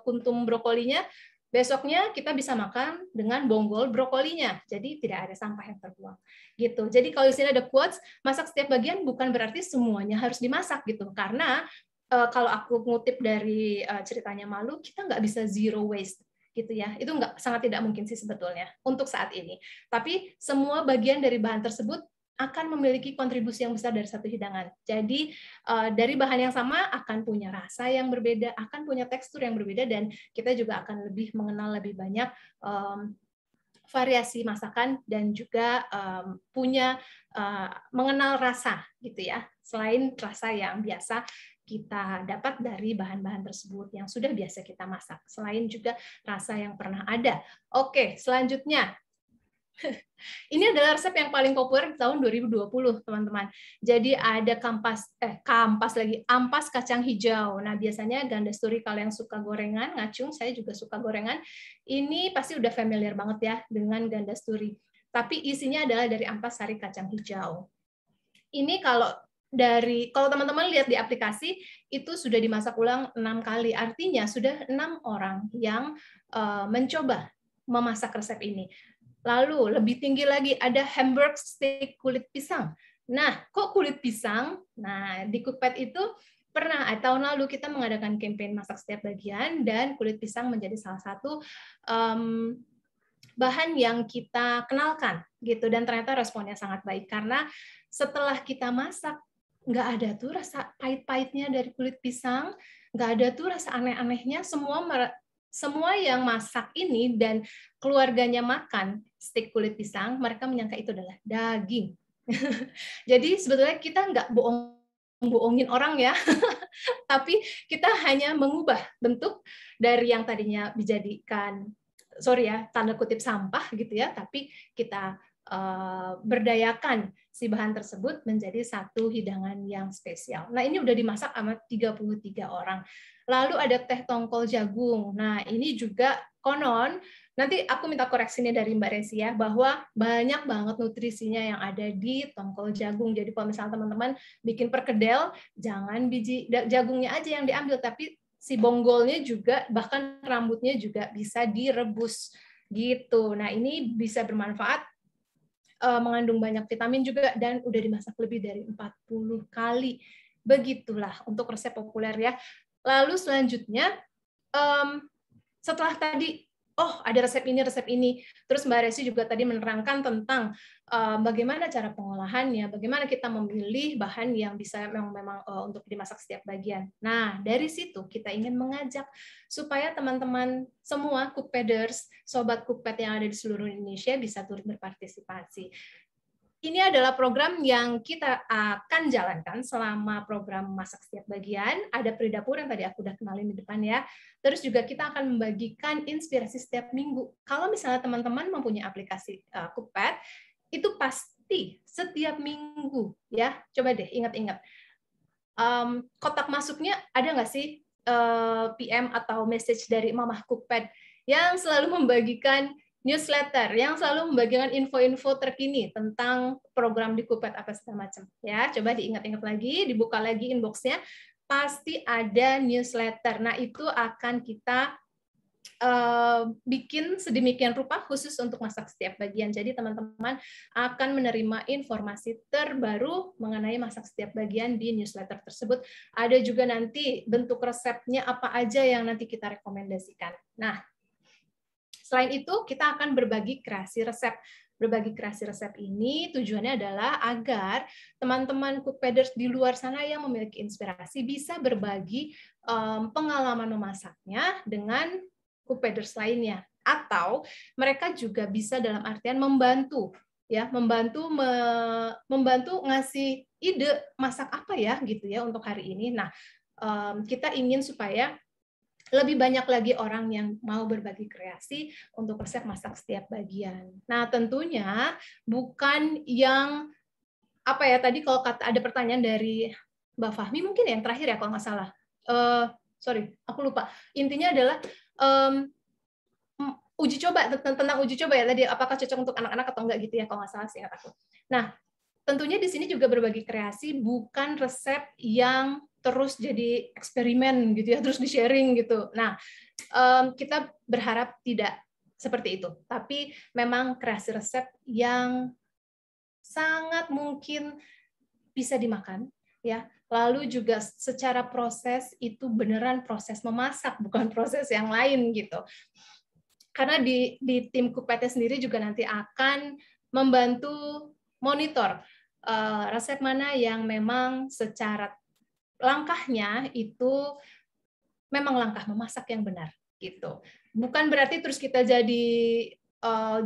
kuntum brokolinya, besoknya kita bisa makan dengan bonggol brokolinya, jadi tidak ada sampah yang terbuang gitu. Jadi kalau di sini ada quotes, masak setiap bagian bukan berarti semuanya harus dimasak gitu, karena kalau aku ngutip dari ceritanya Malu, kita nggak bisa zero waste. gitu ya. Itu sangat tidak mungkin sih sebetulnya untuk saat ini. Tapi semua bagian dari bahan tersebut akan memiliki kontribusi yang besar dari satu hidangan. Jadi dari bahan yang sama akan punya rasa yang berbeda, akan punya tekstur yang berbeda, dan kita juga akan lebih mengenal lebih banyak variasi masakan dan juga punya mengenal rasa gitu ya. Selain rasa yang biasa kita dapat dari bahan-bahan tersebut yang sudah biasa kita masak. Selain juga rasa yang pernah ada. Oke, selanjutnya. Ini adalah resep yang paling populer di tahun 2020, teman-teman. Jadi ada ampas kacang hijau. Nah, biasanya ganda story kalau yang suka gorengan, ngacung, saya juga suka gorengan. Ini pasti udah familiar banget ya dengan ganda story. Tapi isinya adalah dari ampas sari kacang hijau. Ini kalau teman-teman lihat di aplikasi, itu sudah dimasak ulang 6 kali. Artinya sudah 6 orang yang mencoba memasak resep ini. Lalu lebih tinggi lagi ada Hamburg steak kulit pisang. Nah, kok kulit pisang? Nah, di Cookpad itu pernah tahun lalu kita mengadakan campaign masak setiap bagian, dan kulit pisang menjadi salah satu bahan yang kita kenalkan gitu, dan ternyata responnya sangat baik karena setelah kita masak nggak ada tuh rasa pahit-pahitnya dari kulit pisang, nggak ada tuh rasa aneh-anehnya. Semua yang masak ini dan keluarganya makan steak kulit pisang, mereka menyangka itu adalah daging. Jadi sebetulnya kita nggak bohongin orang ya, tapi kita hanya mengubah bentuk dari yang tadinya dijadikan, tanda kutip sampah gitu ya, tapi kita berdayakan si bahan tersebut menjadi satu hidangan yang spesial. Nah, ini udah dimasak sama 33 orang. Lalu ada teh tongkol jagung. Nah, ini juga konon, nanti aku minta koreksinya dari Mbak Resi ya, bahwa banyak banget nutrisinya yang ada di tongkol jagung. Jadi kalau misalnya teman-teman bikin perkedel, jangan biji jagungnya aja yang diambil, tapi si bonggolnya juga, bahkan rambutnya juga bisa direbus gitu. Nah, ini bisa bermanfaat, mengandung banyak vitamin juga, dan udah dimasak lebih dari 40 kali. Begitulah untuk resep populer ya. Lalu selanjutnya, setelah tadi, ada resep ini, terus Mbak Resi juga tadi menerangkan tentang bagaimana cara pengolahannya, bagaimana kita memilih bahan yang bisa memang untuk dimasak setiap bagian. Nah, dari situ kita ingin mengajak supaya teman-teman semua Cookpaders, sobat Cookpad yang ada di seluruh Indonesia bisa turut berpartisipasi. Ini adalah program yang kita akan jalankan selama program masak setiap bagian. Ada Pri Dapur yang tadi aku udah kenalin di depan ya. Terus juga kita akan membagikan inspirasi setiap minggu. Kalau misalnya teman-teman mempunyai aplikasi Cookpad, itu pasti setiap minggu ya. Coba deh ingat-ingat. Kotak masuknya ada nggak sih PM atau message dari Mamah Cookpad yang selalu membagikan newsletter, yang selalu membagikan info-info terkini tentang program di Cookpad apa segala macam. Ya, coba diingat-ingat lagi, dibuka lagi inbox-nya, pasti ada newsletter. Nah, itu akan kita bikin sedemikian rupa khusus untuk masak setiap bagian. Jadi teman-teman akan menerima informasi terbaru mengenai masak setiap bagian di newsletter tersebut. Ada juga nanti bentuk resepnya apa aja yang nanti kita rekomendasikan. Nah, selain itu, kita akan berbagi kreasi resep. Berbagi kreasi resep ini tujuannya adalah agar teman-teman Cookpaders di luar sana yang memiliki inspirasi bisa berbagi pengalaman memasaknya dengan Cookpaders lainnya. Atau mereka juga bisa dalam artian membantu ngasih ide masak apa ya gitu ya untuk hari ini. Nah, kita ingin supaya lebih banyak lagi orang yang mau berbagi kreasi untuk resep masak setiap bagian. Nah, tentunya bukan yang tadi kalau ada pertanyaan dari Mbak Fahmi mungkin yang terakhir ya kalau nggak salah. Aku lupa. Intinya adalah uji coba, tentang uji coba ya tadi, apakah cocok untuk anak-anak atau enggak gitu ya kalau nggak salah sih aku. Nah, tentunya di sini juga berbagi kreasi, bukan resep yang terus jadi eksperimen gitu ya, terus di-sharing gitu. Nah, kita berharap tidak seperti itu, tapi memang kreasi resep yang sangat mungkin bisa dimakan ya. Lalu juga secara proses itu beneran proses memasak, bukan proses yang lain gitu. karena di tim Cookpad sendiri juga nanti akan membantu monitor resep mana yang memang secara langkahnya itu memang langkah memasak yang benar gitu. Bukan berarti terus kita jadi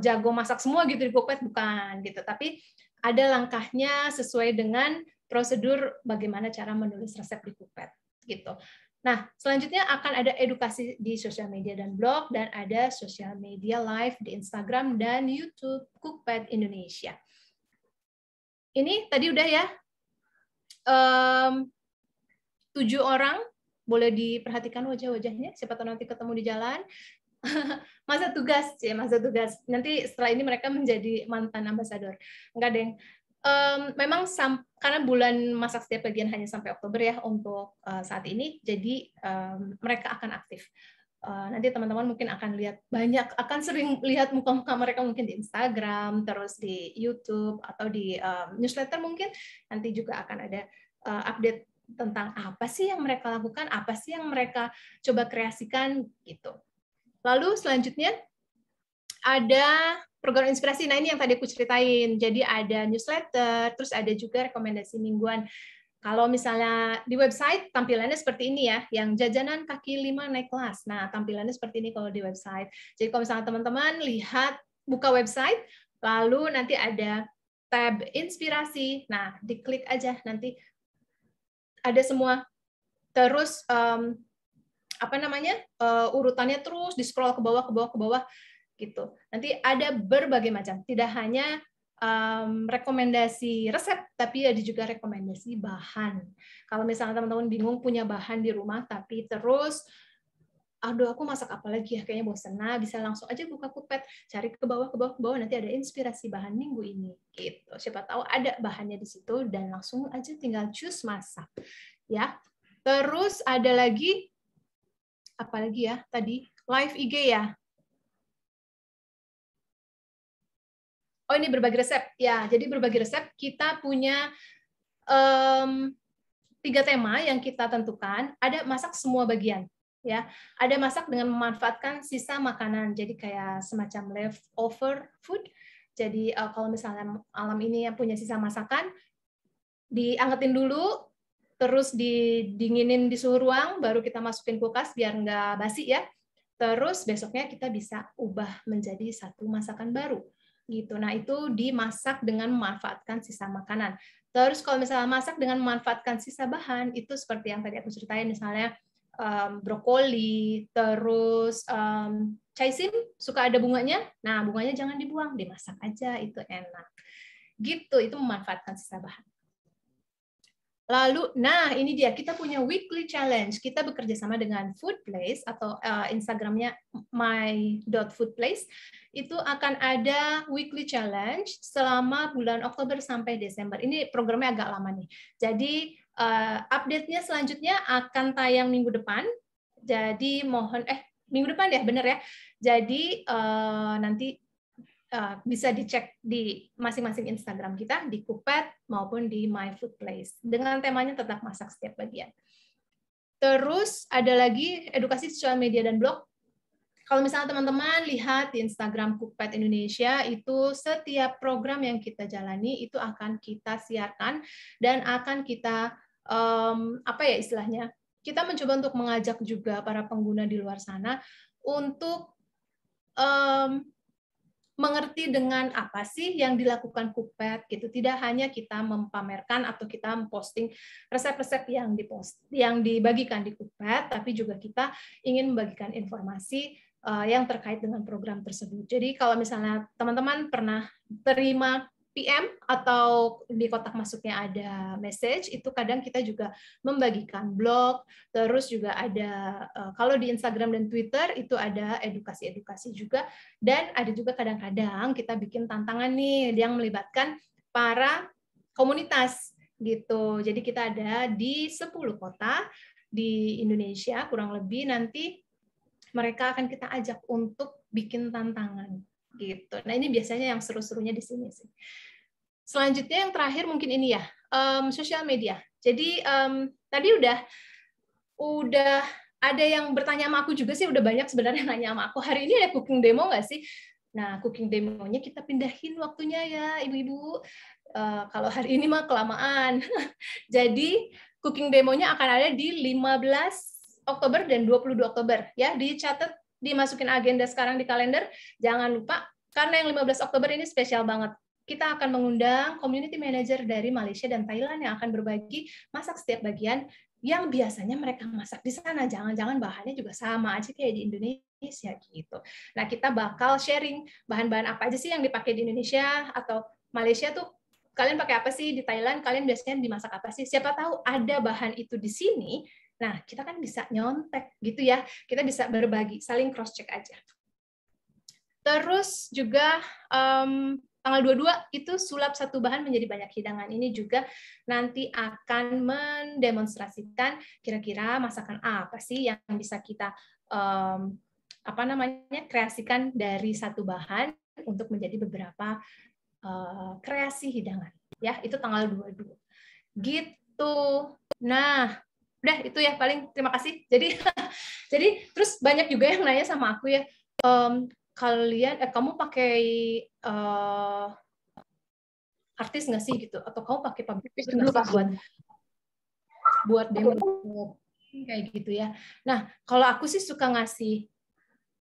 jago masak semua gitu di Cookpad, bukan gitu. Tapi ada langkahnya sesuai dengan prosedur bagaimana cara menulis resep di Cookpad gitu. Nah, selanjutnya akan ada edukasi di sosial media dan blog, dan ada sosial media live di Instagram dan YouTube Cookpad Indonesia. Ini tadi udah ya, 7 orang, boleh diperhatikan wajah-wajahnya, siapa tahu nanti ketemu di jalan. Masa tugas. Nanti setelah ini mereka menjadi mantan ambasador. Enggak, Deng. Memang karena bulan masak setiap bagian hanya sampai Oktober ya untuk saat ini, jadi mereka akan aktif. Nanti teman-teman mungkin akan sering lihat muka-muka mereka mungkin di Instagram, terus di YouTube atau di newsletter mungkin. Nanti juga akan ada update tentang apa sih yang mereka lakukan, apa sih yang mereka coba kreasikan gitu. Lalu selanjutnya ada program inspirasi. Nah, ini yang tadi aku ceritain. Jadi ada newsletter, terus ada juga rekomendasi mingguan. Kalau misalnya di website, tampilannya seperti ini ya, yang jajanan kaki 5 naik kelas. Nah, tampilannya seperti ini kalau di website. Jadi kalau misalnya teman-teman buka website, lalu nanti ada tab inspirasi. Nah, diklik aja, nanti ada semua. Terus urutannya terus di scroll ke bawah gitu. Nanti ada berbagai macam, tidak hanya rekomendasi resep, tapi ada juga rekomendasi bahan. Kalau misalnya teman-teman bingung punya bahan di rumah, tapi terus aduh aku masak apa lagi ya, kayaknya bosan. Nah, bisa langsung aja buka Cookpad, cari ke bawah, nanti ada inspirasi bahan minggu ini gitu. Siapa tahu ada bahannya di situ dan langsung aja tinggal choose masak ya. Terus ada lagi apa lagi ya tadi, live IG ya. Oh, ini berbagi resep ya. Jadi berbagi resep kita punya 3 tema yang kita tentukan. Ada masak semua bagian ya. Ada masak dengan memanfaatkan sisa makanan. Jadi kayak semacam leftover food. Jadi kalau misalnya malam ini yang punya sisa masakan, diangetin dulu, terus didinginin di suhu ruang, baru kita masukin kulkas biar nggak basi ya. Terus besoknya kita bisa ubah menjadi satu masakan baru. Gitu. Nah, itu dimasak dengan memanfaatkan sisa makanan. Terus kalau misalnya masak dengan memanfaatkan sisa bahan, itu seperti yang tadi aku ceritain, misalnya brokoli, terus caisim suka ada bunganya. Nah, bunganya jangan dibuang, dimasak aja, itu enak. Gitu, itu memanfaatkan sisa bahan. Lalu, nah ini dia, kita punya weekly challenge. Kita bekerja sama dengan Foodplace atau Instagramnya my.foodplace. Itu akan ada weekly challenge selama bulan Oktober sampai Desember. Ini programnya agak lama nih. Jadi update-nya selanjutnya akan tayang minggu depan. Jadi mohon minggu depan ya, bener ya. Jadi nanti bisa dicek di masing-masing Instagram kita, di Cookpad maupun di My Food Place. Dengan temanya tetap masak setiap bagian. Terus ada lagi edukasi sosial media dan blog. Kalau misalnya teman-teman lihat di Instagram Cookpad Indonesia, itu setiap program yang kita jalani itu akan kita siarkan dan akan kita kita mencoba untuk mengajak juga para pengguna di luar sana untuk mengerti dengan apa sih yang dilakukan Cookpad gitu. Tidak hanya kita mempamerkan atau kita memposting resep-resep yang dibagikan di Cookpad, tapi juga kita ingin membagikan informasi yang terkait dengan program tersebut. Jadi kalau misalnya teman-teman pernah terima PM atau di kotak masuknya ada message, itu kadang kita juga membagikan blog, terus juga ada kalau di Instagram dan Twitter itu ada edukasi-edukasi juga, dan ada juga kadang-kadang kita bikin tantangan nih yang melibatkan para komunitas gitu. Jadi kita ada di 10 kota di Indonesia kurang lebih, nanti mereka akan kita ajak untuk bikin tantangan gitu. Nah, ini biasanya yang seru-serunya di sini sih. Selanjutnya yang terakhir mungkin ini ya, sosial media. Jadi tadi udah ada yang bertanya sama aku juga sih, udah banyak sebenarnya nanya sama aku, hari ini ada cooking demo nggak sih? Nah, cooking demonya kita pindahin waktunya ya, ibu-ibu. Kalau hari ini mah kelamaan. Jadi, cooking demonya akan ada di 15 Oktober dan 22 Oktober. Ya, dicatat, dimasukin agenda sekarang di kalender. Jangan lupa, karena yang 15 Oktober ini spesial banget. Kita akan mengundang community manager dari Malaysia dan Thailand yang akan berbagi masak setiap bagian yang biasanya mereka masak di sana. Jangan-jangan bahannya juga sama aja kayak di Indonesia gitu. Nah, kita bakal sharing bahan-bahan apa aja sih yang dipakai di Indonesia atau Malaysia tuh, kalian pakai apa sih di Thailand, kalian biasanya dimasak apa sih? Siapa tahu ada bahan itu di sini. Nah, kita kan bisa nyontek gitu ya. Kita bisa berbagi, saling cross check aja. Terus juga tanggal 22 itu sulap satu bahan menjadi banyak hidangan. Ini juga nanti akan mendemonstrasikan kira-kira masakan apa sih yang bisa kita kreasikan dari satu bahan untuk menjadi beberapa kreasi hidangan. Ya, itu tanggal 22. Gitu. Nah, udah itu ya paling, terima kasih. Jadi terus banyak juga yang nanya sama aku ya, kalian kamu pakai artis nggak sih gitu, atau kamu pakai public figure nggak sih buat demo kayak gitu ya. Nah, kalau aku sih suka ngasih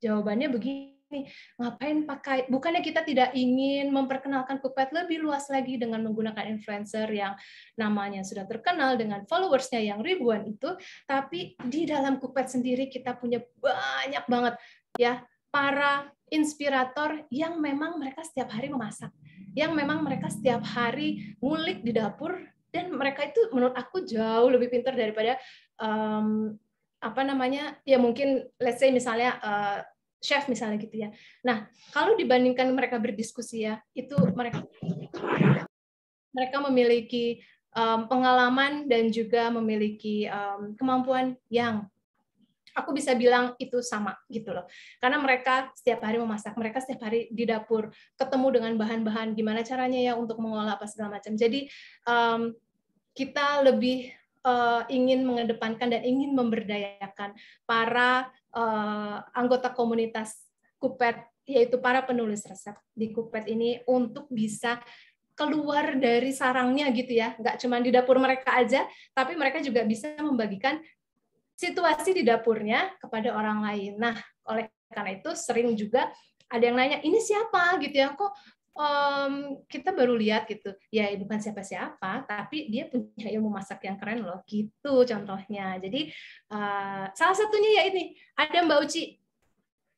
jawabannya begini, ngapain pakai, bukannya kita tidak ingin memperkenalkan Cookpad lebih luas lagi dengan menggunakan influencer yang namanya sudah terkenal dengan followersnya yang ribuan itu, tapi di dalam Cookpad sendiri kita punya banyak banget ya para inspirator yang memang mereka setiap hari memasak, yang memang mereka setiap hari ngulik di dapur, dan mereka itu menurut aku jauh lebih pintar daripada ya mungkin let's say misalnya chef misalnya gitu ya. Nah, kalau dibandingkan mereka berdiskusi ya, itu mereka memiliki pengalaman dan juga memiliki kemampuan yang aku bisa bilang itu sama gitu loh. Karena mereka setiap hari memasak, mereka setiap hari di dapur, ketemu dengan bahan-bahan, gimana caranya ya untuk mengolah apa segala macam. Jadi kita lebih ingin mengedepankan dan ingin memberdayakan para anggota komunitas Cookpad, yaitu para penulis resep di Cookpad ini untuk bisa keluar dari sarangnya gitu ya. Nggak cuma di dapur mereka aja, tapi mereka juga bisa membagikan situasi di dapurnya kepada orang lain. Nah, oleh karena itu sering juga ada yang nanya, ini siapa gitu ya, kok kita baru lihat gitu. Ya, bukan siapa-siapa, tapi dia punya ilmu masak yang keren loh, gitu contohnya. Jadi, salah satunya ya ini, ada Mbak Uci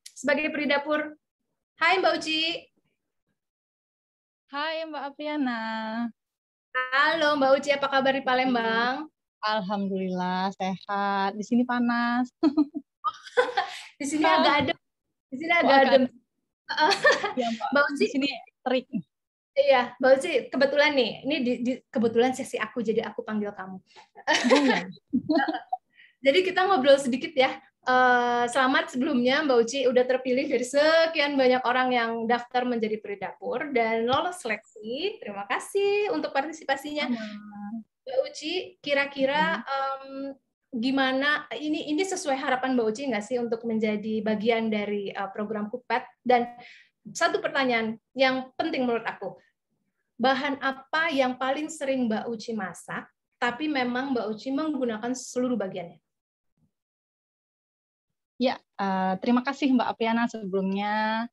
sebagai peri dapur. Hai Mbak Uci. Hai Mbak Apriana. Halo Mbak Uci, apa kabar di Palembang? Alhamdulillah sehat. Di sini panas. Di sini agak adem. Di sini agak adem. Ya, Mbak Uci. Di sini terik. Iya, Mbak Uci, kebetulan nih, ini kebetulan sesi aku, jadi aku panggil kamu. Jadi kita ngobrol sedikit ya. Selamat sebelumnya Mbak Uci udah terpilih dari sekian banyak orang yang daftar menjadi peri dapur dan lolos seleksi. Terima kasih untuk partisipasinya. Mbak Uci, kira-kira gimana, ini sesuai harapan Mbak Uci nggak sih untuk menjadi bagian dari program Cookpad? Dan satu pertanyaan yang penting menurut aku, bahan apa yang paling sering Mbak Uci masak, tapi memang Mbak Uci menggunakan seluruh bagiannya? Ya, terima kasih Mbak Apriana sebelumnya.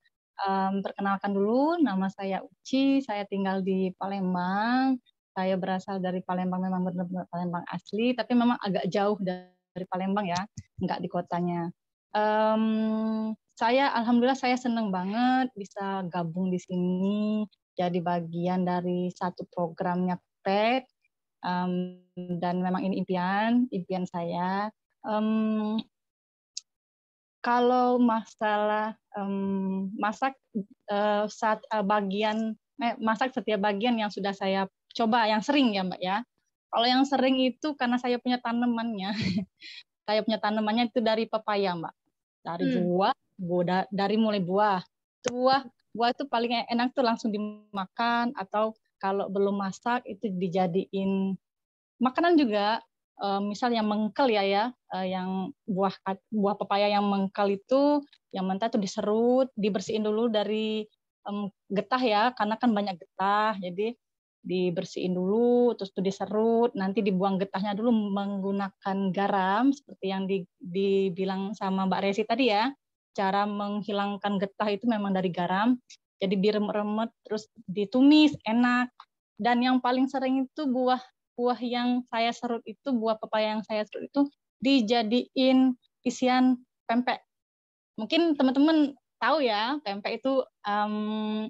Perkenalkan dulu, nama saya Uci, saya tinggal di Palembang. Saya berasal dari Palembang, memang benar-benar Palembang asli, tapi memang agak jauh dari Palembang ya, nggak di kotanya. Alhamdulillah saya senang banget bisa gabung di sini, jadi bagian dari satu programnya Cookpad, dan memang ini impian saya. Kalau masalah masak masak setiap bagian yang sudah saya coba, yang sering ya Mbak ya. Kalau yang sering itu karena saya punya tanamannya. Saya punya tanamannya itu dari pepaya Mbak. Dari buah, dari mulai buah. Buah itu paling enak tuh langsung dimakan, atau kalau belum masak itu dijadiin makanan juga. misal yang mengkel yang buah pepaya yang mengkel itu, yang mentah itu diserut, dibersihin dulu dari getah ya, karena kan banyak getah, jadi dibersihin dulu, terus itu diserut, nanti dibuang getahnya dulu menggunakan garam, seperti yang dibilang sama Mbak Resi tadi ya. Cara menghilangkan getah itu memang dari garam, jadi diremet-remet, terus ditumis, enak. Dan yang paling sering itu buah yang saya serut itu, buah pepaya yang saya serut itu dijadiin isian pempek. Mungkin teman-teman tahu ya, pempek itu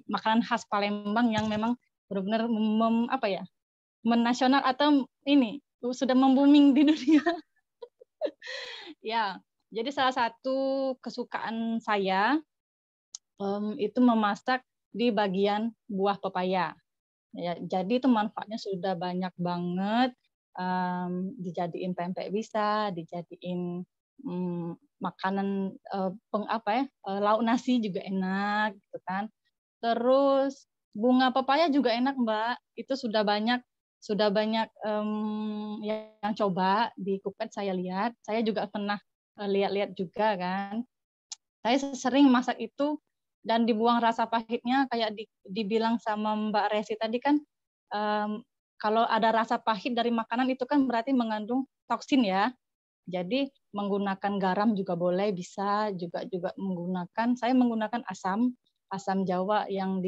makanan khas Palembang yang memang benar-benar menasional atau ini sudah membuming di dunia. Ya, jadi salah satu kesukaan saya itu memasak di bagian buah pepaya. Ya, jadi itu manfaatnya sudah banyak banget. Dijadiin pempek bisa, dijadiin makanan lauk nasi juga enak, gitu kan. Terus bunga pepaya juga enak, Mbak. Itu sudah banyak yang coba di Cookpad saya lihat. Saya juga pernah lihat-lihat juga kan. Saya sering masak itu. Dan dibuang rasa pahitnya, kayak dibilang sama Mbak Resi tadi kan, kalau ada rasa pahit dari makanan itu kan berarti mengandung toksin ya. Jadi menggunakan garam juga boleh, bisa juga saya menggunakan asam Jawa yang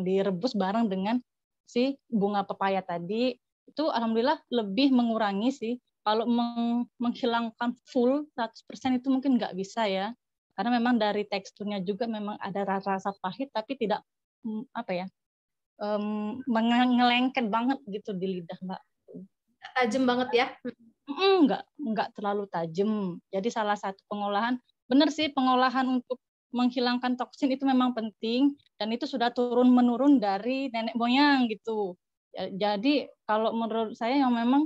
direbus bareng dengan si bunga pepaya tadi. Itu alhamdulillah lebih mengurangi sih. Kalau menghilangkan full 100% itu mungkin nggak bisa ya. Karena memang dari teksturnya juga memang ada rasa pahit, tapi tidak mengelengket banget gitu di lidah, Mbak. Tajam banget ya? Enggak terlalu tajam. Jadi salah satu pengolahan, benar sih, pengolahan untuk menghilangkan toksin itu memang penting, dan itu sudah turun-menurun dari nenek moyang gitu. Jadi kalau menurut saya yang memang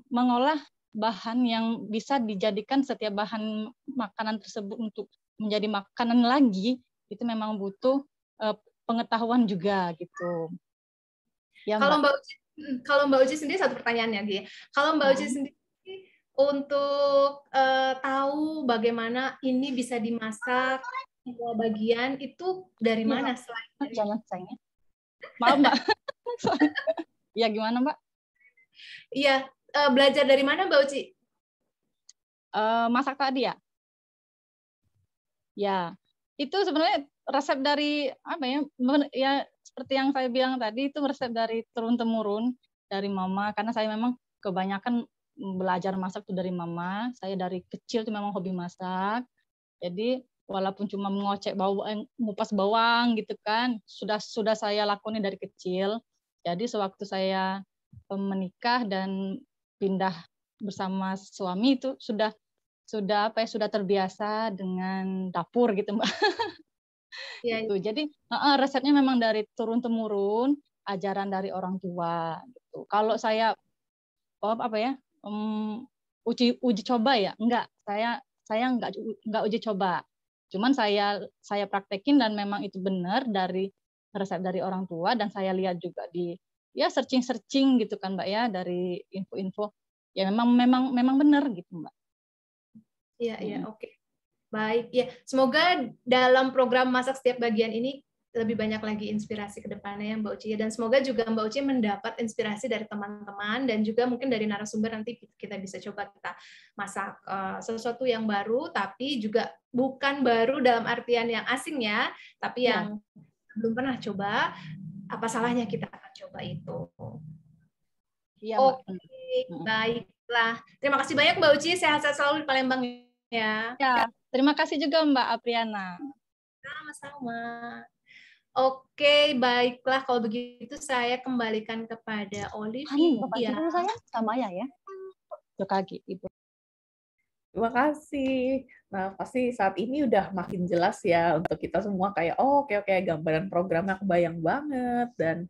mengolah bahan yang bisa dijadikan setiap bahan makanan tersebut untuk menjadi makanan lagi, itu memang butuh pengetahuan juga gitu. Ya, kalau Mbak Uci sendiri, satu pertanyaannya Gi. Kalau Mbak Uci sendiri untuk tahu bagaimana ini bisa dimasak semua bagian itu dari mana selain jangan sayangnya. Maaf Mbak. Ya gimana Mbak? Iya, belajar dari mana Mbak Uci? Masak tadi ya? Ya, itu sebenarnya resep dari ya seperti yang saya bilang tadi, itu resep dari turun-temurun dari mama, karena saya memang kebanyakan belajar masak itu dari mama. Saya dari kecil tuh memang hobi masak. Jadi walaupun cuma mengocek bawang, ngupas bawang gitu kan, sudah saya lakoni dari kecil. Jadi sewaktu saya menikah dan pindah bersama suami itu sudah terbiasa dengan dapur gitu Mbak. Ya, gitu. Jadi resepnya memang dari turun-temurun, ajaran dari orang tua gitu. Kalau saya uji coba ya, enggak, saya enggak uji coba. Cuman saya praktekin dan memang itu benar dari resep dari orang tua, dan saya lihat juga di searching gitu kan Mbak ya, dari info-info ya memang benar gitu Mbak. Iya, oke. Baik, ya. Semoga dalam program masak setiap bagian ini lebih banyak lagi inspirasi ke depannya ya Mbak Uci. Dan semoga juga Mbak Uci mendapat inspirasi dari teman-teman dan juga mungkin dari narasumber, nanti kita bisa coba kita masak sesuatu yang baru, tapi juga bukan baru dalam artian yang asing ya, tapi yang belum pernah coba. Apa salahnya kita akan coba itu. Iya, oke, baiklah. Terima kasih banyak Mbak Uci, sehat-sehat selalu di Palembang ya. Ya, terima kasih juga Mbak Apriana. Sama-sama. Oke, baiklah kalau begitu saya kembalikan kepada Olivia. Dulu saya sama ya. Kaki Ibu. Terima kasih. Nah, pasti saat ini udah makin jelas ya untuk kita semua, kayak oke, gambaran programnya kebayang banget, dan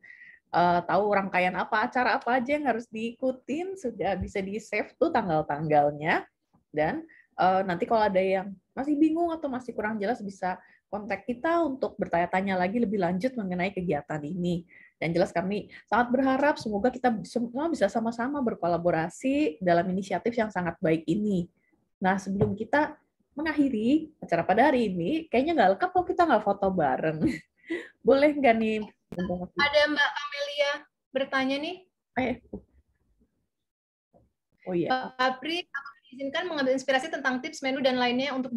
tahu rangkaian acara apa aja yang harus diikutin, sudah bisa di-save tuh tanggal-tanggalnya. Dan nanti kalau ada yang masih bingung atau masih kurang jelas, bisa kontak kita untuk bertanya-tanya lagi lebih lanjut mengenai kegiatan ini. Dan jelas kami sangat berharap semoga kita semua bisa sama-sama berkolaborasi dalam inisiatif yang sangat baik ini. Nah, sebelum kita mengakhiri acara pada hari ini, kayaknya nggak lengkap kalau kita nggak foto bareng. Boleh nggak nih? Ada Mbak Amelia bertanya nih. Oh iya. Apri, aku diizinkan mengambil inspirasi tentang tips menu dan lainnya untuk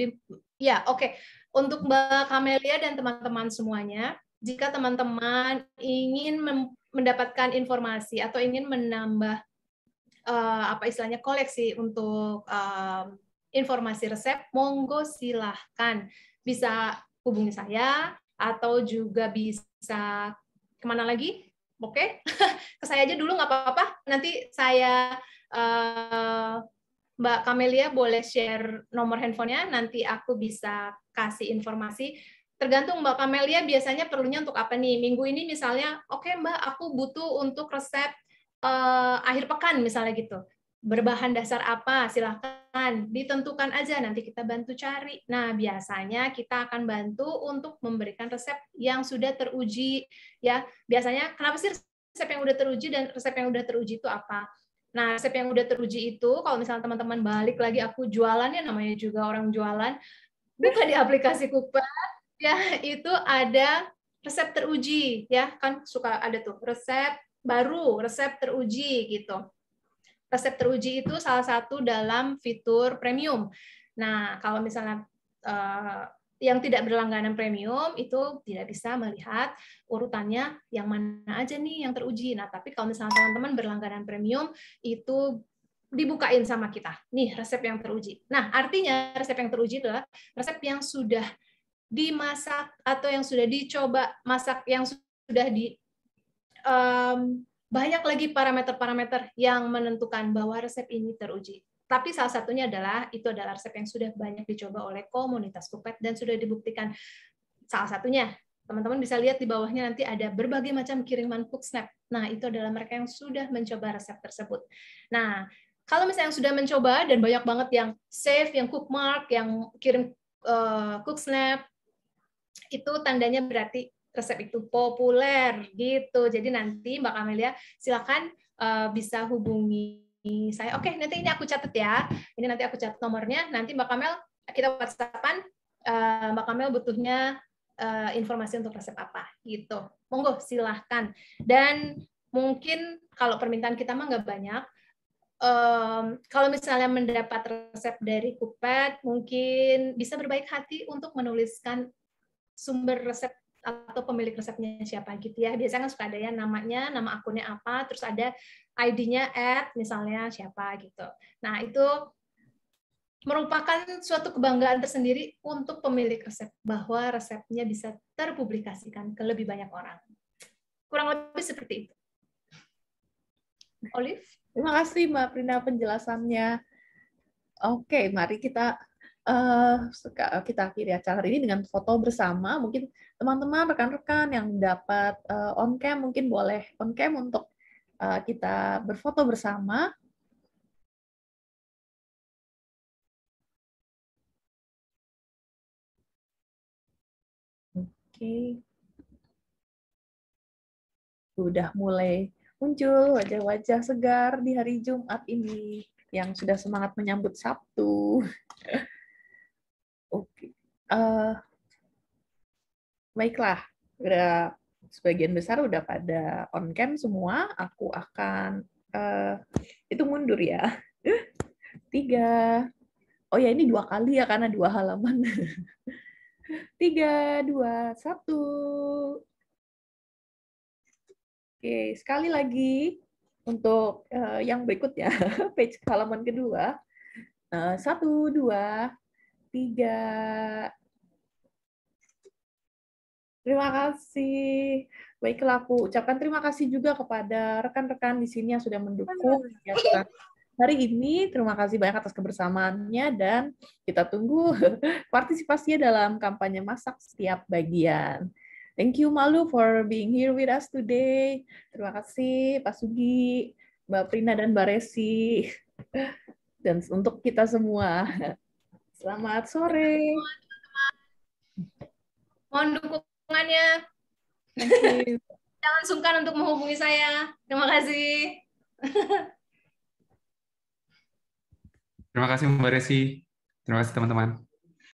ya, oke. Untuk Mbak Camelia dan teman-teman semuanya, jika teman-teman ingin mendapatkan informasi atau ingin menambah apa istilahnya koleksi untuk informasi resep, monggo silahkan bisa hubungi saya atau juga bisa kemana lagi? Oke, ke saya aja dulu nggak apa-apa. Nanti saya Mbak Camelia boleh share nomor handphonenya, nanti aku bisa kasih informasi. Tergantung Mbak Camelia biasanya perlunya untuk apa nih? Minggu ini misalnya, oke Mbak, aku butuh untuk resep akhir pekan misalnya gitu. Berbahan dasar apa? Silahkan ditentukan aja, nanti kita bantu cari. Nah, biasanya kita akan bantu untuk memberikan resep yang sudah teruji. Ya, biasanya kenapa sih resep yang udah teruji dan resep yang udah teruji itu apa? Nah, resep yang udah teruji itu, kalau misalnya teman-teman balik lagi, aku jualan ya, namanya juga orang jualan, buka di aplikasi Cookpad, ya, itu ada resep teruji, ya, kan suka ada tuh, resep baru, resep teruji, gitu. Resep teruji itu salah satu dalam fitur premium. Nah, kalau misalnya yang tidak berlangganan premium itu tidak bisa melihat urutannya yang mana aja nih yang teruji. Nah, tapi kalau misalnya teman-teman berlangganan premium itu dibukain sama kita. Nih, resep yang teruji. Nah, artinya resep yang teruji adalah resep yang sudah dimasak atau yang sudah dicoba masak, yang sudah banyak lagi parameter-parameter yang menentukan bahwa resep ini teruji. Tapi salah satunya adalah, itu adalah resep yang sudah banyak dicoba oleh komunitas Cookpad dan sudah dibuktikan. Salah satunya, teman-teman bisa lihat di bawahnya nanti ada berbagai macam kiriman Cooksnap. Nah, itu adalah mereka yang sudah mencoba resep tersebut. Nah, kalau misalnya yang sudah mencoba, dan banyak banget yang save, yang Cookmark, yang kirim Cooksnap, itu tandanya berarti resep itu populer, gitu. Jadi nanti Mbak Camelia, silakan bisa hubungi saya. Oke, nanti ini aku catat ya. Ini nanti aku catat nomornya. Nanti Mbak Kamel, kita WhatsApp-an. Mbak Kamel butuhnya informasi untuk resep apa, gitu. Monggo, silahkan. Dan mungkin kalau permintaan kita mah nggak banyak. Kalau misalnya mendapat resep dari Cookpad, mungkin bisa berbaik hati untuk menuliskan sumber resep atau pemilik resepnya siapa gitu ya. Biasanya kan suka ada ya namanya, nama akunnya apa, terus ada ID-nya misalnya siapa gitu. Nah, itu merupakan suatu kebanggaan tersendiri untuk pemilik resep bahwa resepnya bisa terpublikasikan ke lebih banyak orang. Kurang lebih seperti itu. Olive? Terima kasih Mbak Prina penjelasannya. Oke, mari kita akhiri acara hari ini dengan foto bersama. Mungkin teman-teman, rekan-rekan yang dapat on cam mungkin boleh on cam untuk kita berfoto bersama. Oke. Sudah mulai muncul wajah-wajah segar di hari Jumat ini yang sudah semangat menyambut Sabtu. Oke. Baiklah, udah sebagian besar udah pada on cam semua. Aku akan itu mundur ya. 3. Oh ya, ini 2 kali ya karena 2 halaman. 3, 2, 1. Oke, sekali lagi untuk yang berikutnya, page halaman kedua. 1, 2, 3. Terima kasih. Baiklah, aku ucapkan terima kasih juga kepada rekan-rekan di sini yang sudah mendukung kegiatan hari ini. Terima kasih banyak atas kebersamaannya dan kita tunggu partisipasinya dalam kampanye masak setiap bagian. Thank you Malu for being here with us today. Terima kasih Pak Sugi, Mbak Prina dan Mbak Resi. Dan untuk kita semua. Selamat sore. Mohon dukungannya. Thank you. Jangan sungkan untuk menghubungi saya. Terima kasih. Terima kasih Mbak Resi. Terima kasih teman-teman.